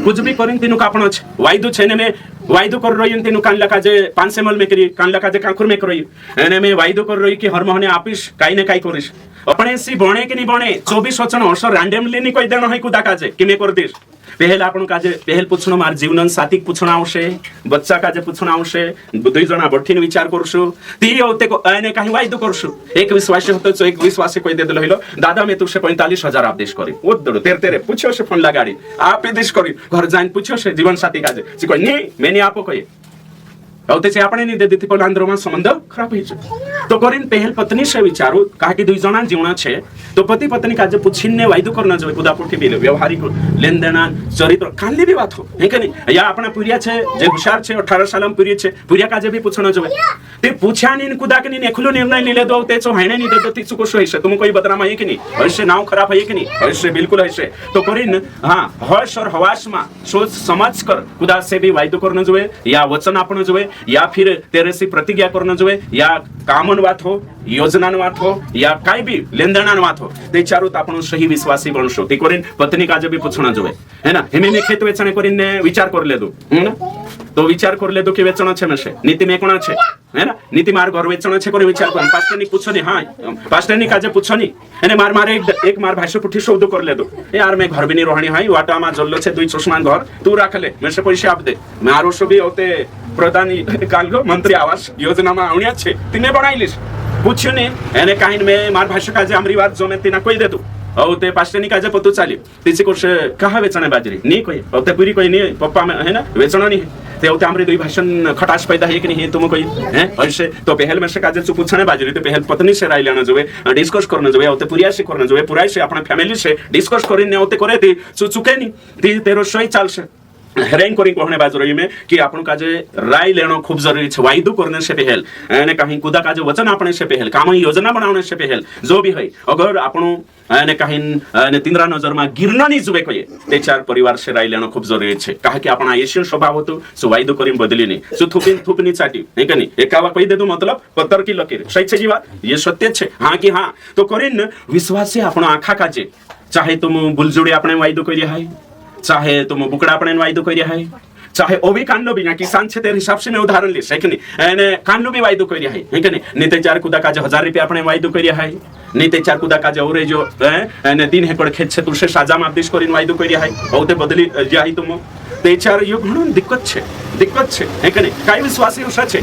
कुछ भी करिन तीनों का आपण छे वायदो छे ने मैं वायदो कर रही तीनों कान लका जे 5 सेमल में करी कान लका जे कांकुर में करई एने मैं वायदो कर रही कि हर महीने आपिस काई ने काई करिस अपने सी बणे कि नहीं बणे 24 वचन हस रैंडमली नहीं कहि देनो है खुदा काजे कि मैं कर दिस પહેલ આપણું કાજે પહેલ પૂછણું માર જીવન સાથી પૂછણ આવશે બચ્ચા કાજે પૂછણ આવશે दुई जणा बठीने विचार करशु ती होते आने काही वायदो करशु एक विश्वासी होतो तो एक विश्वासी कोई दे दिलो दादा मैं तुझसे 45,000 आदेश करी वो दड़ो तेरे पूछो से फोन लगाड़ी आप आदेश करी घर जाइन पूछो से जीवन साथी काजे जी कोई नहीं मैंने आपको कोई होते से આપણે ની દે દીધી પણ આંદ્રોમાં સંબંધ ખરાબ થઈ જાય તો કરીને પહેલ પત્ની से વિચારો કારણ કે 2 જણા જીવણા છે તો પતિ પત્ની કાજે પૂછીને વાયદો કરना જોઈએ કુદાપુઠી બી વ્યવહારિક લેનદેન ચરિત્ર કાલી બી વાત હો હે કે નહીં યા આપણા પુરિયા છે જે હુશાર છે 18 સાલમ પુરી છે પુરિયા કાજે બી પૂછਣਾ જોઈએ તે પૂછ્યાની ને કુદાકની ને એકલો નિર્ણય લઈ લેતો તે છો હાણે ની દે તી ચૂકો હશે तुम कोई बदनाम है कि नहीं हर्षे नाव खराब है कि नहीं हर्षे बिल्कुल हर्षे तो करीन हाँ हर्ष और हवास में सोच समझ कर खुदा से भी वायदो करना જોઈએ या वचन आपना જોઈએ या फिर तेरे से प्रतिज्ञा करना જોઈએ या कामन बात हो योजना बात हो या काई भी लेनदेन बात हो ते चारो आपणो सही विश्वासी बनशो ते करीन पत्नी काजे भी पूछना જોઈએ है ना हेमे में खेत वेचणे करीने विचार कर लेदो ना तो विचार कर लेदो कि वेचणो छे मेसे नीति में कोणा छे है ना नीति मार घर वेचणो छे कोने विचार कर पास्टर ने पूछो नहीं हां पास्टर ने काजे पूछो नहीं अने मारे एक मार भाषा पुठी शब्द कर लेदो यार मैं घर भी नहीं रोहणी हाई वाटा मा जल्लो छे दुई चश्मान घर तू राख ले मेसे पैसे आप दे मारो सो भी होते प्रधान कालगो मंत्री आवास योजना में आवण्या छे तिने बनाईलीस पूछ्यो ने एने काहीन में मार भाषा काजे आमरी बात जो मैं तिना कोई दे दू औ ते पास्टरनी काजे पतो चाली तिची कोर्स कहा वेचणे बाजरी नहीं कोई औ ते पूरी कोई नहीं पप्पा में है ना वेचणो नहीं ते होते आमरी दुई भाषण खटास पैदा है कि नहीं तुम कोई हैं ऐसे तो पहल में से काजे चु पूछणे बाजरी तो पहल पत्नी से राय लेना જોઈએ डिस्कस करना જોઈએ होते पुरिया से करना જોઈએ पुराई से अपना फैमिली से डिस्कस કરીને होते करे ती चुके नहीं ती तेरो सही चालશે हेरेंग करी कहने बाजू रही में कि आपण काजे राय लेनो खूब जरूरी छे वायदो करने से पहल एने कहीं कुदा काजे वचन आपणे से पहल काम योजना बनावने से पहल जो भी है अगर आपणो एने कहीं ने तिंद्रा नजर में गिरना नहीं जुए कोई ते चार परिवार से राय लेनो खूब जरूरी छे कहा कि आपणा एशियन स्वभाव होतो सो वायदो करी बदली नहीं सो थुपनी चाटी है कि नहीं एकावा कही दे दो मतलब पत्थर की लकीर सही छे जी बात ये सत्य छे हां कि हां तो करीन विश्वास से आपणो आखा काजे चाहे तुम बुलजुड़ी आपणे वायदो करी हाय चाहे तुम बुकड़ा अपने वायदो करिया है चाहे ओ भी कांडो भी किसान छे तेरे हिसाब से मैं उदाहरण ले है कि नहीं एने कांडो भी वायदो करिया है कि नहीं नीते चार कुदा का 1000 रुपया अपने वायदो करिया है नीते चार कुदा का औरे जो एने 3 एकड़ खेत छे तुसे साजा मापदिश करिन वायदो करिया है औते बदली जाई तुम ते चार यो घणो दिक्कत छे है कि नहीं काई विश्वासी उषा छे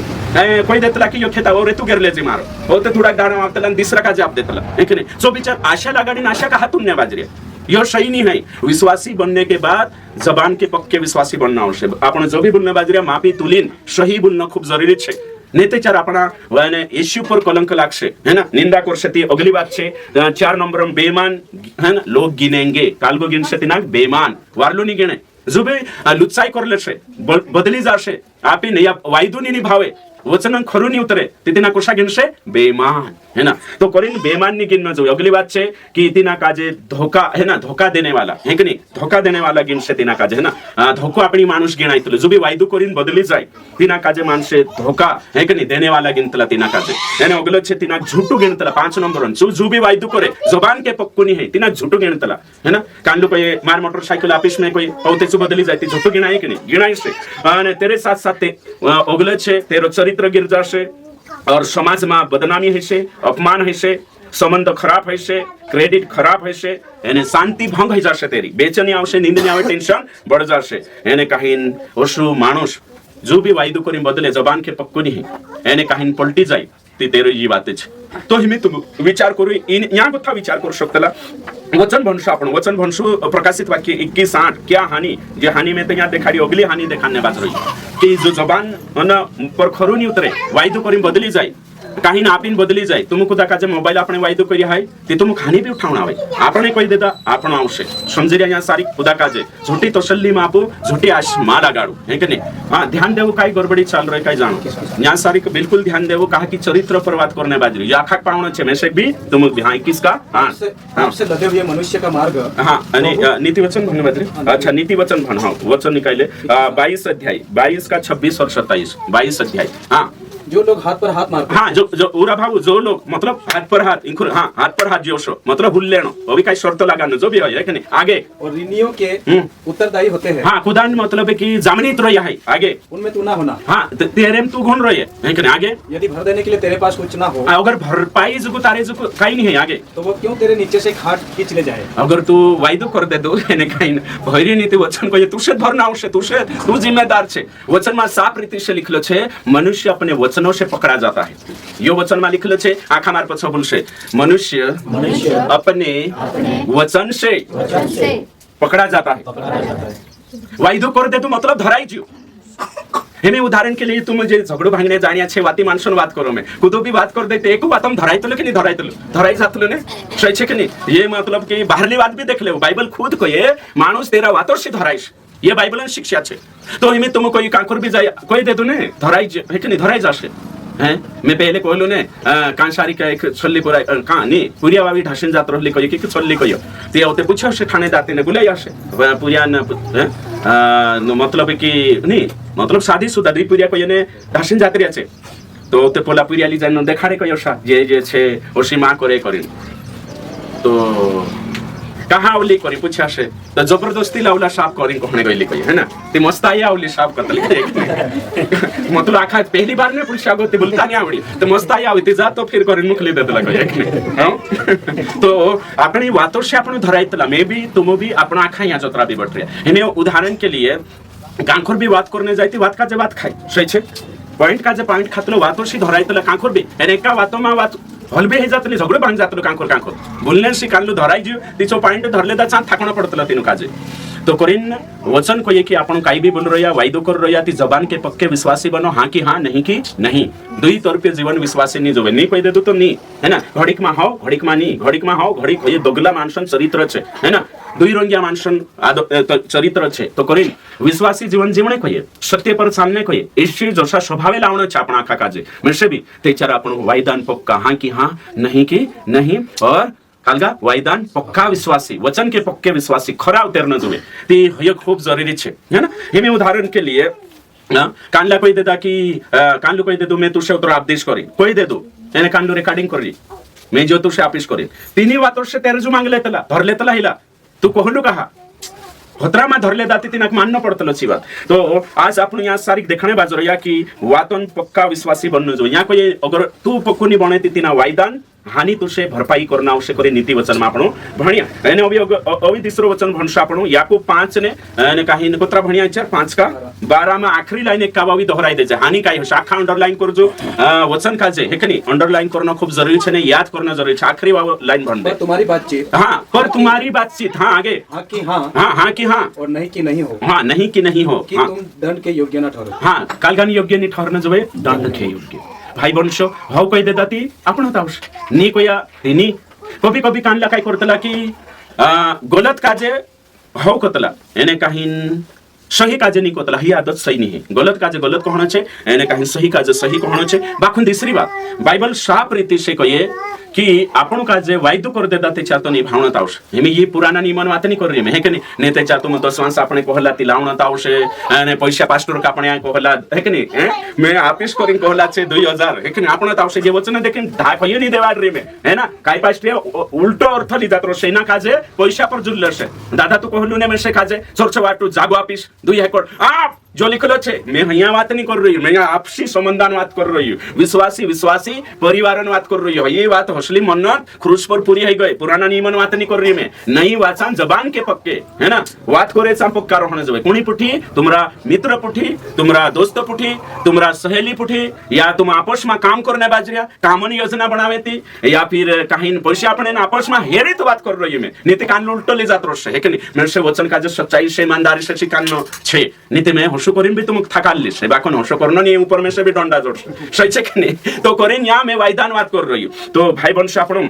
कोई देतला की यो खेता औरे तू गेरलेजी मारो औते थोड़ा दाणा आपतला दिसरा का जाप देतला है कि नहीं सो विचार आशा लगाडी आशा का हातून ने बाजरी यह सही नहीं है विश्वासी बनने के बाद जबान के पक्के विश्वासी बनना आवश्यक आपण जो भी बोलने बाजरिया मापी तुलीन सही बोलना खूब जरूरी छे नेतेचार आपणा वाने येशू पर कलंक लागशे है ना निंदा करशे ती अगली बात छे 4 नंबर बेमान है ना लोग गिनेंगे कालगो गिनशे तिना बेमान वारलो नी गिणे जो भी लुच्चाई कर लेशे बदली जाशे आपी ने वायदो नी निभावे वचन खरू नहीं उतरे तिना कुशा गिनशे बेमान है ना तो करीन बेमान नहीं गिनना जो अगली बात छे कि तिना काजे धोखा है ना धोखा देने वाला है कि नहीं धोखा देने वाला गिनशे तिना काजे है ना धोखो अपनी मानुष गिनायतलो जो भी वायदो करीन बदली जाय तिना काजे मानसे धोखा है कि नहीं देने वाला गिनतला तिना काजे एने अगलो छे तिना झूठू गिनतला 5 नंबर जो भी वायदो करे जुबान के पक्को नहीं है तिना झूठू गिनतला है ना कांडो कोई मार मोटरसाइकिल ऑफिस में कोई औते सु बदली जाय ती झूठू गिनाय कि नहीं गिनाय से अने तेरे साथ साथ अगलो छे तेरो चरित्र गिर जाशे और समाज में बदनामी हशे अपमान हशे संबंध खराब हशे क्रेडिट खराब हशे एने शांति भंग हो जाशे तेरी बेचैनी आवशे नींद नहीं आवे टेंशन बढ़ जाशे एने कहीं ओशु मानुष जो भी वायदो करी बदले जबान के पक्को नहीं एने कहीं पलटी जाय ती तेरो ये बात छे तो हिमे तुम विचार करू इन या कथा विचार करू शकतला वचन भणशो आपण वचन भणशो प्रकाशित वाक्य 21:8 क्या हानि जे हानि में तो यहाँ देखाड़ी अगली हानि देखाने बात रही कि जो जबान पर खरू नहीं उतरे वायदो करी बदली जाए काही ना आपीन बदली जाए तुम खुदा काजे मोबाइल आपने वायदो करी हाय ते तुम खानी भी उठावना आवे आपने कोई देता आपण आवशे समझरिया यहाँ सारी खुदा काजे झूठी तसल्ली में आपू झूठी आश माला गाड़ू है कि नहीं हाँ ध्यान देवो काई गड़बड़ी चाल रही काई जानो यहाँ सारी बिल्कुल ध्यान देवो कहा कि चरित्र पर बात करने बाजरी या खाक पावना छे मैसेज भी तुम हाँ किसका हाँ आपसे लदे हुए मनुष्य का मार्ग हाँ नीति वचन भन्ने बाजरी अच्छा नीति वचन भन हाँ वचन निकाले 22 अध्याय 22 का 26 और 27 22 अध्याय हाँ जो लोग हाथ पर हाथ मारते हाँ जो उरा भाऊ जो लोग मतलब हाथ पर हाथ इंखुर हाँ हाथ पर हाथ जोशो मतलब हुल लेनो वो भी कई शर्त लगानो जो भी है कि नहीं आगे और ऋणियों के उत्तरदायी होते हैं। हाँ खुदा मतलब है कि जामनी तो है आगे उनमें तू ना होना। हाँ तेरे में तू घूम रही है कि नहीं आगे यदि भर देने के लिए तेरे पास कुछ ना हो, अगर भरपाई जो तारे जो कहीं नहीं है आगे, तो वो क्यों तेरे नीचे से खाट खींच ले जाए। अगर तू वायदो कर दे दो कहीं भैरी नीति वचन को तुषे भरना आवश्यक तुषे तू जिम्मेदार छे। वचन में साफ रीति से लिखलो छे मनुष्य अपने वचनों से पकड़ा जाता है। यो वचन में लिखलो छे आखा मार पछो बोलशे मनुष्य अपने वचन से पकड़ा जाता है। वायदो कर दे तो मतलब धराई जियो। हेमे उदाहरण के लिए तुम मुझे झगड़ो भांगने जानिया छे वाती मानसन बात करो मैं कुदो भी बात कर देते एक बात हम धराई तो लेकिन धराई जात ने सही छे कि नहीं। ये मतलब कि बाहरली बात भी देख ले बाइबल खुद को ये मानुष तेरा वातों से धराइश ये बाइबल ने शिक्षा छे। तो हिमे तुम कोई कांकुर भी जाय कोई दे दो ने धराई है कि नहीं धराई जाशे हैं। मैं पहले कहलो ने कांसारी का एक छल्ली पुरा कहानी पुरिया वावी ढासन जात रहली कही कि छल्ली कहियो ते ओते पूछो से थाने जाते ने बुलाई आसे पुरिया न मतलब कि नहीं मतलब शादी शुदा दुई पुरिया कहियो ने ढासन जाते আছে तो ओते पोला पुरिया ली जानो देखाड़े कहियो सा जे छे ओसी मा करे करिन तो कहाँ आवली करी पूछा से तो जबरदस्ती लाउला साफ करी कहने गईली कही है ना ते मस्ताई आवली साफ करतली मतलब आखा पहली बार ने पूछा गो ते बोलता नहीं आवड़ी तो मस्ताई आवती जा तो फिर करी मुखली देतला कही तो अपनी बातों से अपन धराइतला मे भी तुम भी अपना आखा यहाँ जतरा भी बट रहे इन्हें उदाहरण के लिए कांखुर भी बात करने जाती बात का जे बात खाई सही छे पॉइंट का जे पॉइंट खातलो बातों से धराइतला कांखुर भी एका बातों में बात हलबे हे जातले झगडे भांग जातलो कांखोर बोलने से कानलो धराई जियो तिचो पॉइंट धरले दा चांद थाकणो पडतला तीनु काजे तो करिन वचन को ये कि आपण काई भी बोल रया वायदो कर रया ती जबान के पक्के विश्वासी बनो हां की हां नहीं की नहीं दुई तरफे जीवन विश्वासी नहीं जोवे नहीं कहि दे तो नहीं है ना घड़ीक मा हाओ घड़ीक मा नहीं घड़ीक मा हाओ घड़ीक ये दोगला मानसन चरित्र छे है ना दुई रंगिया मानसन चरित्र छे तो करिन विश्वासी जीवन जीवणे कहिए सत्य पर सामने कहिए ईश्वर जसा स्वभावे लावणो छे आपणा आखा काजे म्हणजे भी तेचार आपण वायदान पक्का हां की हां नहीं की नहीं और कालगा वायदान पक्का विश्वासी वचन के पक्के विश्वासी खरा उतरन जुवे ती हे खूब जरूरी छे है ना। हिमे उदाहरण के लिए कानला कोई देदा कि कानलो कोई दे दो मैं तुझे उतर आदेश करी कोई दे दो एने कानलो रिकॉर्डिंग करी मैं जो तुझे आपिश करी तीन बातों से तेरे जो मांग लेतला धर लेतला हिला तू कहलू कहा होतरा में धरले दाती तिनक मानना पड़तलो छी बात। तो आज आपण यहाँ सारी देखने बाजर या कि वातन पक्का विश्वासी बननो जो यहाँ कोई अगर तू पक्कुनी बने तिना वायदान हानि तुसे भरपाई करना आवश्यक करे नीति वचन में आपण भणिया एने अभी तीसरो वचन भणसा आपण याकूब 5 ने एने काही कोत्रा भणिया 5 का 12 में आखरी लाइन एक कावा भी दोहराई दे हानि काही शाखा अंडरलाइन कर जो वचन का जे हेकनी अंडरलाइन करना खूब जरूरी छे ने याद करना जरूरी छे आखरी लाइन भण दे तुम्हारी बातचीत हां पर तुम्हारी बातचीत हां आगे हां की हां हां हां की हां और नहीं की नहीं हो हां नहीं की नहीं हो कि तुम दंड के योग्य न ठहरो हां कालगानी योग्य नहीं ठहरना जवे दंड के योग्य भाई वंश हाउ कहि देता ती आपण तावश नी कोया तिनी कभी कभी कानला काय करतला की गलत काजे हाउ कतला एने काहीन सही काजे नहीं कोतला ही आदत सही नहीं है गलत काजे गलत कहना छे एने काहीन सही काजे सही कहना छे बाखुन तीसरी बात बाइबल साफ रीति से कहिए कि आपण का जे वायदो कर देता ते चातो नहीं भावना तावश हेमे ये पुराना नियमन बात नहीं कर रही मैं है कि नहीं ते चातो मत स्वांस आपने कहला तिलावना तावश ने पैसा पास्टर का आपने कहला है कि नहीं मैं आपिस करिन कहला छे 2000 है कि नहीं आपण तावश जे वचन देखेन धा कहियो नहीं देवार रे में है ना काय पास्टर उल्टो अर्थ ली जात सेना काजे पैसा पर जुल्ले से दादा तू कहलु ने में से काजे छोरछवाटू जागो आपिस 2 एकड़ आप जो लिखलो छे मैं यहाँ बात नहीं कर रही हूँ मैं आपसी संबंधान बात कर रही हूँ विश्वासी परिवारन बात कर रही हूँ ये बात हसली मन्नत क्रूस पर पूरी है गए पुराना नियमन बात नहीं कर रही मैं नई वाचान जबान के पक्के है ना बात करे पक्का रहने जब कुणी पुठी तुम्हारा मित्र पुठी तुम्हारा दोस्त पुठी तुम्हारा सहेली पुठी या तुम आपस में काम करने बाजरिया कामनी योजना बनावे थी या फिर कहीं पैसा अपने आपस में हेरी तो बात कर रही हूँ मैं नीति कान उल्टो ले जात रोश है कि नहीं मेरे से वचन का जो सच्चाई से ईमानदारी से सिखानो छे नीति में हसु करिन भी तुम थकाल लिस बाकोन हसु करनो नहीं ऊपर में से भी डंडा जोड़ सही छे कि नहीं तो करिन यहाँ मैं वायदान बात कर रही हूँ तो भाई वंश आपण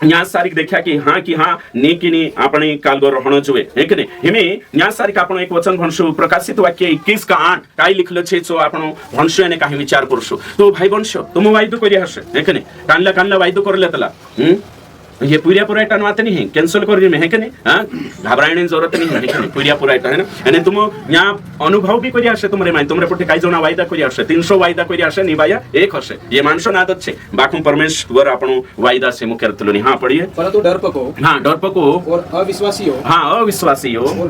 न्यास सारिक देखा कि हाँ नी कि नी आपणे कालगो रहणो जुए है कि नहीं हिमे न्यास सारिक आपण एक वचन भणसु प्रकाशित वाक्य 21 का 8 काय लिखलो छे सो आपण भणसु ने काही विचार करसु तो भाई वंश तुम वायदो करी हसे है कि नहीं कानला वायदो करले तला ये पूरा पूरा टनवात नहीं है, कैंसिल कर में है कि नहीं, हाँ घबराने की जरूरत नहीं है कि नहीं, पूरा पूरा है ना। यानी तुम यहाँ अनुभव भी करी आसे तुमरे माइन तुमरे पटे काई जना वायदा करी आसे 300 वायदा करी आसे निभाया एक हसे ये मानसो ना आदत छे बाकू परमेश्वर आपणो वायदा से मुख करतलो नहीं। हाँ पढ़िए। परंतु डरपको, हाँ डरपको और अविश्वासियों, हाँ अविश्वासियों और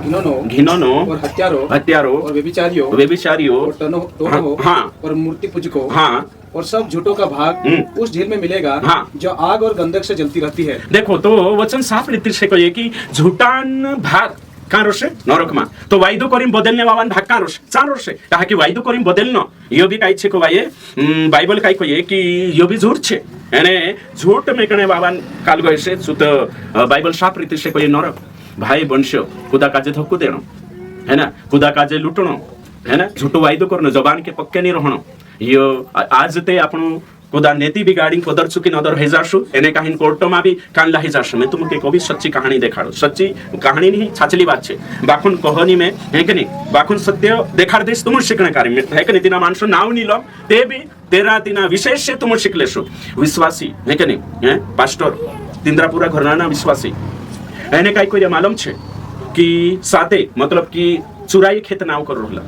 घिनौनो और हत्यारों और व्यभिचारियों और टोनहों, हाँ और मूर्ति पूजकों, हाँ और सब झूठों का भाग उस झील में मिलेगा, हाँ। जो आग और गंधक से जलती रहती है। देखो तो वचन साफ रीति से कहिए कि झूठान भाग कहाँ रोशे नरक में, तो वायदो करीम बदलने वाला भाग कहाँ रोशे चार रोशे, कहा कि वायदो करीम बदलनो यो भी काई छे को भाई बाइबल काई कहिए कि यो भी झूठ छे, यानी झूठ में कने वावन काल गए से सुत बाइबल साफ रीति से कहिए नरक भाई वंशो खुदा काजे धक्को देनो है ना, खुदा काजे लुटनो है ना, झूठो वायदो करनो जबान के पक्के नहीं रहनो यो आज ते आपणो खुदा नीति बिगाड़ी पदर चुकी नदर हे जाशु एने काहिन कोर्टो में भी कान लाही जाशु। मैं तुमके कभी सच्ची कहानी देखाड़ो, सच्ची कहानी नहीं छाछली बात छे, बाखुन कहानी में है कि नहीं बाखुन सत्य देखाड़ देश तुम शिकणे कार्य में है कि नहीं, तिना मानसो नाव नहीं लो ते भी तेरा तिना विशेष से तुम शिक लेशो। विश्वासी है कि नहीं है पास्टर तिंद्रापुरा घरना विश्वासी एने काई कोई मालूम छे कि साथे मतलब कि चुराई खेत नाव कर रहला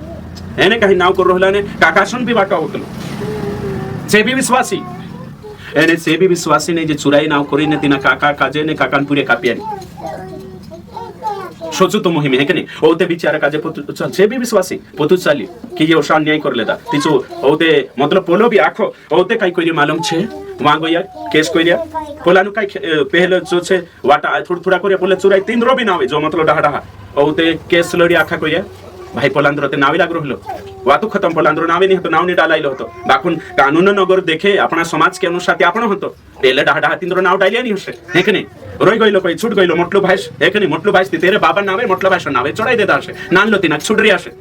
एने कहीं नाव कर रहला ने काकासन भी बाटा होतलो से भी विश्वासी एने से भी विश्वासी ने जे चुराई नाव करी ने तिना काका काजे ने काकान पूरे कापियानी सोचो तो मुहिम है कि नहीं ओते बिचारा काजे चल से भी विश्वासी पोतु चाली कि ये ओसा न्याय कर लेता तिचो ओते मतलब पोलो भी आखो ओते काई कोई मालूम छे वहां गया केस कोइया पोलानु काई पहले जो छे वाटा थोड़ा थोड़ा करे पोले चुराई 3 रो भी नावे जो मतलब डहा डहा ओते केस लड़ी आखा कोइया भाई पोलांद्रो ते नावी लागरो हलो वातु खत्म पोलांद्रो नावे नहीं हतो नाव नहीं डालाइलो हतो बाकुन कानून नगर देखे अपना समाज के अनुसार ते आपण हतो पहले डहा डहा 3 रो नाव डालिया नहीं हसे है कि नहीं रोई गइलो कोई छूट गइलो मोटलो भाई है कि नहीं मोटलो भाई तेरे बाबा नावे मोटलो भाई नावे चढ़ाई देता हसे नानलो तिना छुडरी हसे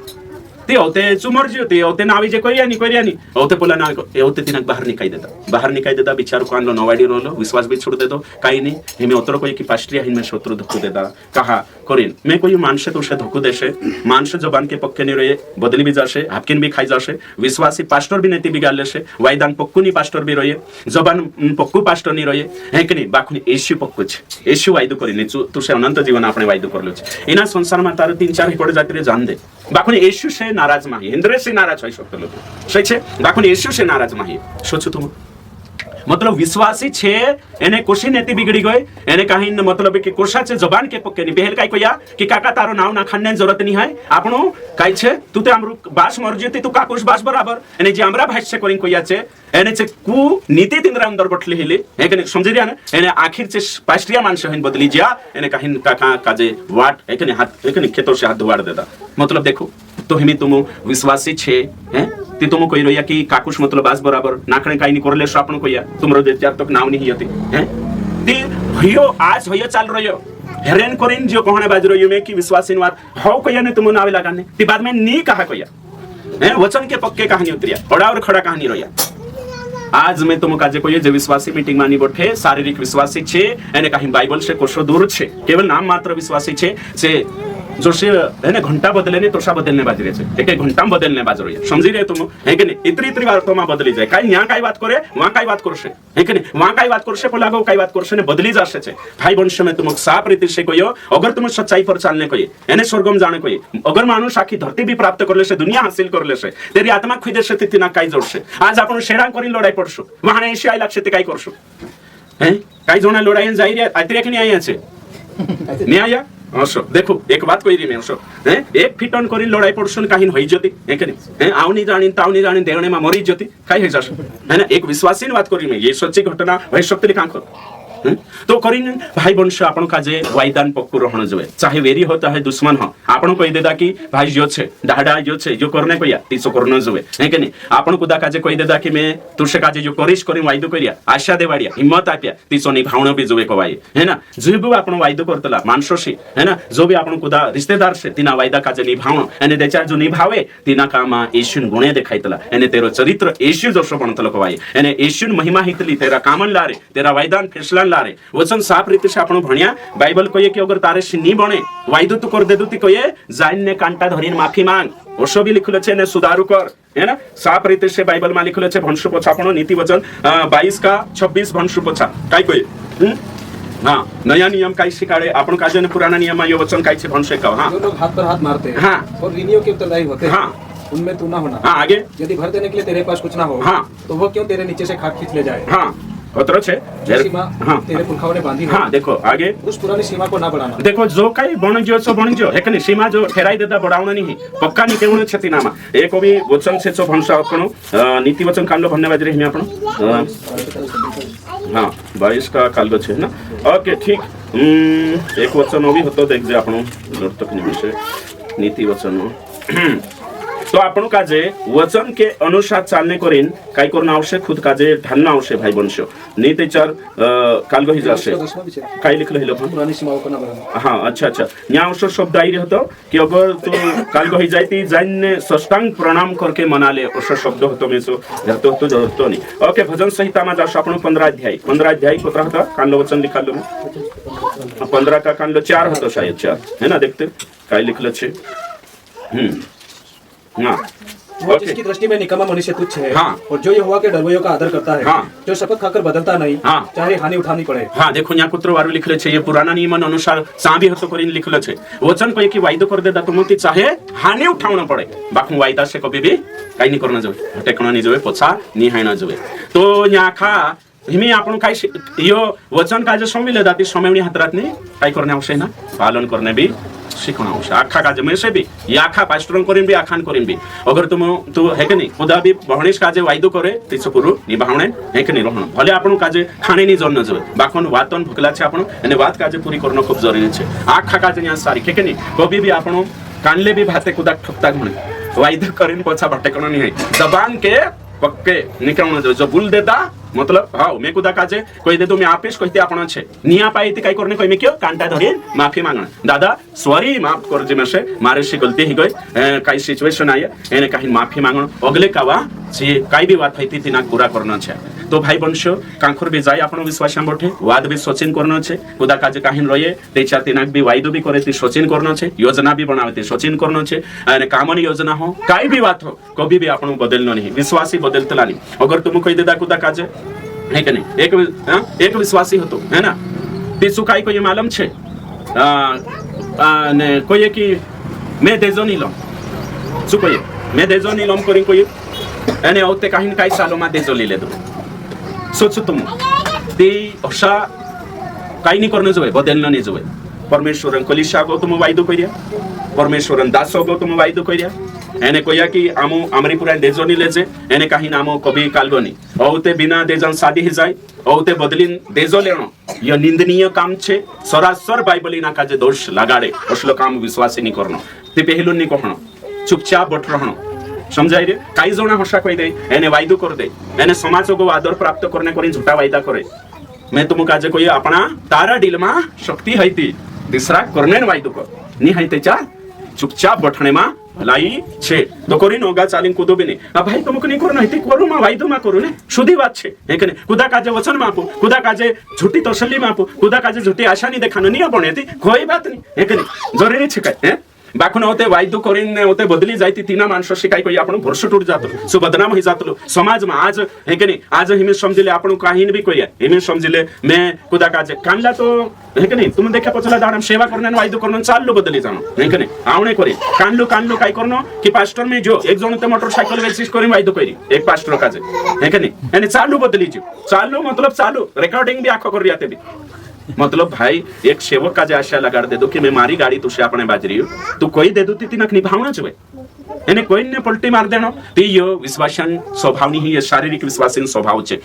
ते होते चुमरजी होते होते नावी जे कोरियानी होते पोला ना होते तिनक बाहर निकाय देता बिचारो कान लो नवाडी रोलो विश्वास भी छोड़ दे दो काई नहीं हिमे उतर कोई की पास्ट्रिया हिमे शत्रु धक्को देता कहा करिन मैं कोई मानसे तो से धक्को देशे मानसे जबान के पक्के नहीं रहे बदली भी जाशे हाफकिन भी खाई जाशे विश्वासी पास्टर भी नीति बिगाड़ लेशे वायदान पक्कू नहीं पास्टर भी रहे जबान पक्कू पास्टर नहीं रहे है कि नहीं बाकुनी येशू पक्कू छे येशू वायदो करिने तू से अनंत जीवन आपणे वायदो करलो छे इना संसार में तार 3-4 हेकड़ जातिरे जान दे बाकुनी येशू से नाराज माही इंद्र से नाराज होई सकते लोग सही छे बाकुनी येशू से नाराज माही सोचो तुम मतलब विश्वासी छे एने कोशी नीति बिगड़ी गए एने कहीं मतलब कि कोशा छे जबान के पक्के नहीं बेहल काई कोया कि काका तारो नाव ना खाने जरूरत नहीं है आपनो काई छे तू ते हमरु बास मर्जी तू काकुश बास बराबर एने जे हमरा भाष्य करिन कोया छे एने छे कु नीति तिंद्रा अंदर बटले हिले है कि समझ रिया ना एने आखिर छे पास्ट्रिया मानस हन बदली जिया एने कहीं काका काजे वाट है कि हाथ है कि खेतों से हाथ धुवाड़ देता मतलब देखो तो हिमी तुम विश्वासी छे हैं ती तुम कोई रोया कि काकुश मतलब बास बराबर नाखणे काई नहीं करले आपण कोया तुमरो देचार तक नाव नहीं हती हैं ती भइयो आज भइयो चाल रहियो हेरेन करिन जो कहने बाज रहियो में कि विश्वासी वार हो कोया ने तुम नावे लगाने ती बाद में नी कहा कोया हैं वचन के पक्के कहानी उतरिया बड़ा और खड़ा कहानी रोया आज मैं तुम काजे कोई जे विश्वासी मीटिंग मानी बैठे शारीरिक विश्वासी छे एने कहीं बाइबल से कोशो दूर छे केवल नाम मात्र विश्वासी छे से जो से है ना घंटा बदले ने तोषा बदलने बाज रहे छे एक घंटा बदलने बाज रही समझी रहे तुम है कि नहीं इतनी बार तो बदली जाए काई यहाँ काई बात करे वहाँ काई बात करसे है कि नहीं वहाँ काई बात करसे पोलागो काई बात करसे ने बदली जासे छे भाई वंश में तुम साफ रीति से कहियो अगर तुम सच्चाई पर चलने कोई एने स्वर्गम जाने कोई अगर मानुष आखी धरती भी प्राप्त कर ले से दुनिया हासिल कर ले से तेरी आत्मा खुदे से तिना काई जोड़से आज आपण शेडा करी लड़ाई पड़सु वहाँ एशी आई लागसे ते काई करसु हैं काई जोना लड़ाई जाई रे आतरे के नहीं आया छे नहीं आया असो देखो एक बात कोई में असो हैं एक फिटन करी लड़ाई पड़सन काहिन होई जति है कि नहीं आउ नहीं जानी ताउ नहीं जानी देगणे में मरी जति काई है जास है ना एक विश्वासी बात करी में ये सच्ची घटना भाई शक्ति लिखा कर तो करिन भाई वंश आपण काजे वायदान पक्कू रहण जवे चाहे वेरी हो चाहे दुश्मन हो आपण कहि देदा कि भाई जो छे डाडा जो छे जो करने कोया तीसो करनो जवे है कि नहीं आपण कुदा काजे कहि देदा कि मैं तुसे काजे जो करिस करी वायदो करिया आशा देवाड़िया हिम्मत आपिया तीसो निभावण भी जवे कोवाई है ना जो भी आपण वायदो करतला मानसोसी है ना जो भी आपण कुदा रिश्तेदार से तिना वायदा काजे निभावण एने देचार जो निभावे तिना कामा येशून गुणे देखाइतला एने तेरो चरित्र येशू जसो बनतलो कोवाई एने येशून महिमा हितली तेरा कामन लारे तेरा वायदान फैसला लारे वचन साफ रीति से आपण भणिया बाइबल कहिए कि अगर तारे से नी बने वायदो तो कर दे दुती कहिए जाइन ने कांटा धरिन माफी मांग ओसो भी लिखलो छे ने सुधारू कर है ना साफ रीति से बाइबल में लिखलो छे भंशु पोछा आपण नीति वचन 22 का 26 भंशु पोछा काई कहिए हाँ नया नियम काय शिकाड़े आपण काजे ने पुराना नियम यो वचन काय छे भंशे का हाँ जो लोग हाथ पर हाथ मारते हैं हाँ। और ऋणियों के उत्तरदायी होते हैं हाँ। उनमें तू ना होना। हाँ आगे यदि भर देने के लिए तेरे पास कुछ ना हो हाँ। तो वो क्यों तेरे नीचे से खाट खींच ले जाए। हाँ अतरो छे जो सीमा हाँ तेरे पुरखाओं ने बांधी है हाँ देखो आगे उस पुरानी सीमा को ना बढ़ाना। देखो जो काही बणज्यो सो बणज्यो हेकने सीमा जो ठेराई देता बढाउन नहीं पक्का नीति उन छति नामा एको भी वचन से सो भंसा आपण नीति वचन कालो धन्यवाद रे हिमे आपण हाँ 22 का कालो छे ना ओके ठीक एक वचन भी होतो देख जे आपण नर्तक निमिषे नीति वचन तो आपण काजे वचन के अनुसार चालने करीन काय करणं आवश्यक खुद काजे ठाणणं आवश्यक भाई वंशो नी त्याच्यावर कालगही जासे काय लिखलं हे लोक पुरानी सीमाओं को ना बढ़ाना। हाँ अच्छा अच्छा यहाँ अवसर शब्द आई रहता कि अगर तो काल गही जाती जाइन सष्टांग प्रणाम करके मना ले अवसर शब्द होतो में सो जरतो तो जरतो नहीं ओके भजन संहिता में जास आपण 15 अध्याय कोतरा होता कांलो वचन लिखालो 15 का कांलो 4 होतो शायद 4 है ना देखते काय लिखलं छे हाँ वो जिसकी दृष्टि में निकम्मा मनुष्य तुच्छ है हाँ। और जो यहोवा के डरवैयों का आदर करता है हाँ। जो शपथ खाकर बदलता नहीं हाँ। चाहे हानि उठानी पड़े। हाँ देखो यहाँ कुत्र वारू लिखले छे ये पुराना नियमन अनुसार साभी होतो करीन लिखले छे वचन कोई की वायदो कर देता तुम ती चाहे हानि उठावना पड़े बाकू वायदा से कभी भी काही नहीं करना जावे हटेकणा नहीं जावे पोछा नहीं हायना जावे तो यहाँ खा हिमी आपण काय यो वचन काय जे संविले दाती समयणी हातरात नहीं काय करने आवश्यक ना पालन करने भी शिकणं आवश्यक आखा काजे में से भी या आखा पास्टरन करीन भी आखान करीन भी अगर तू है के नहीं खुदा भी बहणीस काजे वायदो करे तिच पुरु निभावणे है के नहीं रहण भले आपण काजे खाणे नहीं जन्न जावे बाखन वातन भुकला छे आपण आणि वात काजे पूरी करणं खूप जरुरी छे आखा काजे या सारी है के नहीं कभी भी आपण कानले भी भाते खुदा ठोकता म्हणे वायदो करीन पोछा भटकणं नहीं है जबान के पक्के निकलना जो बुल देता मतलब हाँ मैं कुदा काजे कोई दे तो मैं आपेश कहते आपण छे निया पाई ती काय करने कोई में क्यों कांटा धरे माफी मांगना दादा सॉरी माफ कर जे मेसे मारे से गलती ही गई काही सिचुएशन आया एने काही माफी मांगण अगले कावा जे काही भी बात होती तिना पूरा करना छे तो भाई वंशो कांखर भी जाय आपण विश्वास बोठे वाद भी सचिन करना छे खुदा काजे काहिन रहे ते चार तिनाक भी वायदो भी करे ती सचिन करना छे योजना भी बनावे ती सचिन करना छे अने कामन योजना हो काही भी बात हो कभी भी आपण बदलनो नहीं विश्वासी बदलतला नहीं अगर तुम कोई देदा खुदा काजे है कि नहीं एक विश्वासी होतो है ना ते सुकाई को ये मालूम छे ने कोई कि मैं देजो नहीं लम सुकोय मैं देजो नहीं लम करी कोई अने औते काहीन काही सालो मा देजो लिले दो सोच तुम ते अशा काही नहीं करने जोय बदलना नहीं जोय परमेश्वरन कलिशा गो तुम वायदो करिया परमेश्वरन दासो गो तुम वायदो करिया एने कोया कि आमु आमरी पुरा देजोनी लेजे एने काही नामो कभी कालगोनी औते बिना देजन शादी ही जाय औते बदलिन देजो लेनो ये निंदनीय काम छे सरासर बाइबलिना काजे दोष लगाडे असलो काम विश्वासी नहीं करनो ते पहिलुन नहीं कहनो चुपचाप बट रहनो समझाई रे काही जोना हशा कहि दे एने वायदो कर दे एने समाजो को आदर प्राप्त करने करी झूठा वायदा करे मैं तुम काजे कोई अपना तारा डिलमा शक्ति हईती तीसरा करने वायदो कर नी हईते चा चुपचाप बठणे मा लाई छे तो कोरी नोगा चालिन कुदो भी नहीं अब भाई तुमको नहीं करना है करू मा वायदो मा करू ने शुद्धी बात छे है के खुदा काजे वचन मापू खुदा काजे झूठी तसल्ली मापू खुदा काजे झूठी आशा नहीं देखानो नहीं बनेती कोई बात नहीं है के जरूरी छे काय हैं बाखुन होते वायदो करीन होते बदली जायती तीना माणसं शिकाय कोई आपण भरसूट उठ जातो सो बदनाम होई जातलो समाज में आज है के नहीं आज हिमे समझले आपण काहीन भी कोई हिमे समझले मैं खुदा काजे कानला तो है के नहीं तुम देखा पचला दाडम सेवा करने वायदो करने चाललो बदली जानो है के नहीं आवणे करे कानलो काय करनो कि पास्टर में जो एक जण ते मोटरसाइकल रजिस्ट्रेशन करी वायदो करी एक पास्टर काजे है के नहीं यानी चालू बदली जो चालू मतलब चालू रिकॉर्डिंग भी आखो कर रियाते भी मतलब भाई एक सेवक का आशा लगा दे दो कि मैं मारी गाड़ी तुझे अपने बाज रही हूँ तू कोई दे दो तिनक निभावना चाहिए એને કોઈને પલટી માર દેનો તે યો વિશ્વાસન સ્વભાવની ही शारीरिक विश्वासन स्वभाव છે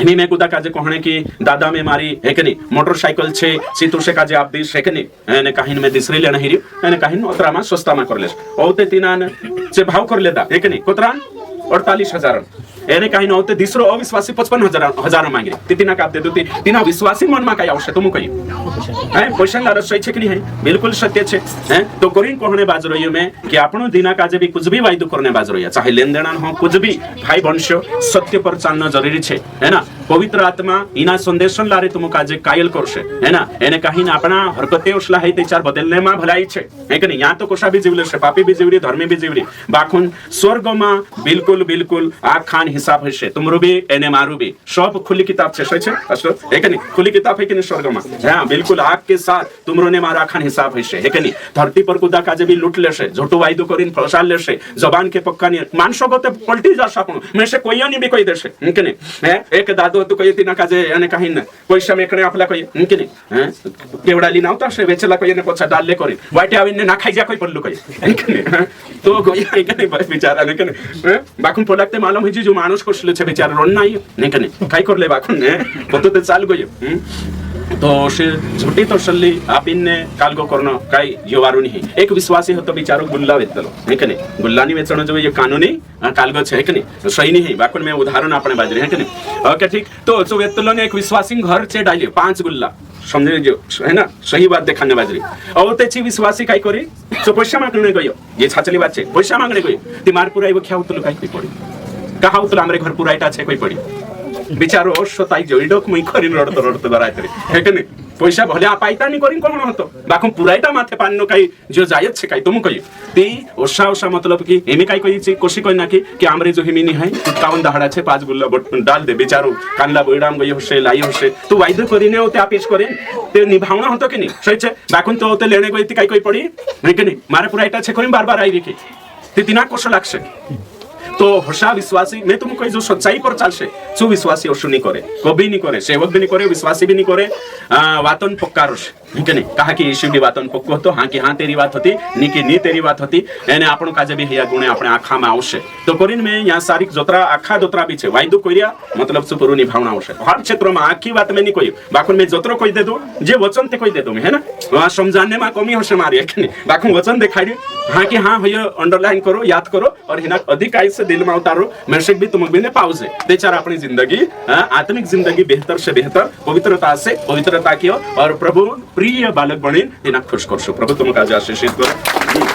એની મેં કુદા કાજે કોહણે કે દાદા મે મારી હે કે નહીં મોટરસાઇકલ છે સીતુશે કાજે આપ દીશ હે કે નહીં એને કાહીન મે દિસરી લેણ હિરી એને કાહીન ઓતરામાં સસ્તામાં कर लेस ઓતે તીનાન જે ભાવ कर लेदा હે કે નહીં કોતરાન 48000 એને કાहीन ઓતે દિસરો અવિશ્વાસી 55000 માંગી તીના કાપ દે દો તીના વિશ્વાસી મનમાં કાઈ આવશે તો હું કહી હે क्वेश्चन लालच છે કે નહીં है बिल्कुल सत्य છે हैं तो कोरिन कोहणे बाज रहियो में कि आपनो दिना काजे भी कुछ भी वायदो करने बाज रहिया चाहे लेन देन हो कुछ भी भाई वंश सत्य पर चालना जरूरी है ना पवित्र आत्मा इना संदेशन लारे तुम काजे कायल करशे है ना एने काही ना अपना हरकते उसला है ते चार बदलने में भलाई छे है कि नहीं यहाँ तो कोशा भी जीवले छे पापी भी जीवरी धर्मी भी जीवरी बाखुन स्वर्ग में बिल्कुल बिल्कुल आ खान हिसाब है तुमरो भी एने मारू भी सब खुली किताब छे छे पास्टर है कि नहीं खुली किताब है कि नहीं स्वर्ग में हां बिल्कुल आग के साथ तुमरो ने मारा खान हिसाब है कि नहीं धरती पर कुदा काजे भी लूट लेशे झूठो वायदो करिन फसाल लेशे जबान के पक्का नहीं मानसो गोते पलटी जाश आपण में से कोई नहीं भी कोई देशे है कि नहीं है एक दादो तो कोई तीना काजे यानी काही न पैसा मेकणे आपला कोई है कि नहीं हैं केवडा ली नावता से वेचला कोई ने पछा डाल ले करी वाटे आविन ने ना खाई जा कोई पल्लू कोई है कि नहीं तो कोई है कि नहीं बेचारा ने कि नहीं बाकुन पलकते मालूम है जो मानुष कोसले छे बेचारा रोन नाही नहीं कि नहीं काय करले बाकुन ने पतो ते चाल गयो तो से झुटी तो सल्ली आप इनने कालगो करनो काय योवारू नहीं एक विश्वासी हो तो बिचारो गुल्ला वेचलो है कि नहीं गुल्ला नहीं बेचनो जो ये कानूनी कालगो छे है कि नहीं सही नहीं बाकुन में उदाहरण आपने बाजरे है कि नहीं ओके ठीक तो जो वेचलो ने एक विश्वासी घर चे डाले 5 गुल्ला समझे जो है ना सही बात देखाने बाजरी और तेची विश्वासी काय करी जो पैसा मागणे गयो ये छाचली बात छे पैसा मागणे गयो ती मार पुराई ख्याउ तुलो काय पड़ी कहा तुला हमरे घर पुराईटा छे कोई पड़ी बिचारो स्वताई जोइडोक मुई खरिन रडतो गरायतरी है कि नहीं पैसा भले पाइता नहीं करिन कोन होतो बाकम पुराईटा माथे पान्नो काई जो जायत छे काई तुम कही ती ओसा मतलब कि एमे काई कही कोशी कही ना कि हमरे जो हिमिनी है 51 दहाड़ा छे 5 गुल्ला डाल दे बेचारो कानला बोइडाम गई होसे लाई होसे तू वायदो करिने ओते आपेश करेन ते निभावना होतो कि नहीं सही छे बाकुन तो ओते लेने गई ती काई पड़ी है कि नहीं मारे पुराईटा छे करिन बार-बार आई रिके ती तिना कोश लागसे तो हर्षा विश्वासी मैं तुमको कही जो सच्चाई पर चलसे सु विश्वासी और नहीं करे कभी नहीं करे सेवक भी नहीं करे विश्वासी भी नहीं करे वातन पक्का रोश ठीक है नहीं कहा कि यीशु भी वातन पक्को तो हाँ कि हाँ तेरी बात होती नी कि नी तेरी बात होती एने आपण काजे भी हैया गुणे अपने आँखा में आवश्य तो करिन में यहाँ सारी जोतरा आखा जोतरा भी छे वायदो कोरिया मतलब सुपुरु निभावना आवश्य हर क्षेत्र में आखी बात में नहीं कोई बाकुन में जोतरो कोई दे दो जे वचन ते कोई दे दो है ना वहाँ समझाने में कमी होशे मारी है कि नहीं बाकुन वचन दिखाई हाँ कि हाँ भैया अंडरलाइन करो याद करो और हिना अधिक आय से दिल में उतारो मैसेज भी तुमको भी पाउज है बेचार अपनी जिंदगी आत्मिक जिंदगी बेहतर से बेहतर पवित्रता से पवित्रता की और प्रभु प्रिय बालक बने खुश कर प्रभु तुमको आज आशीषित करो।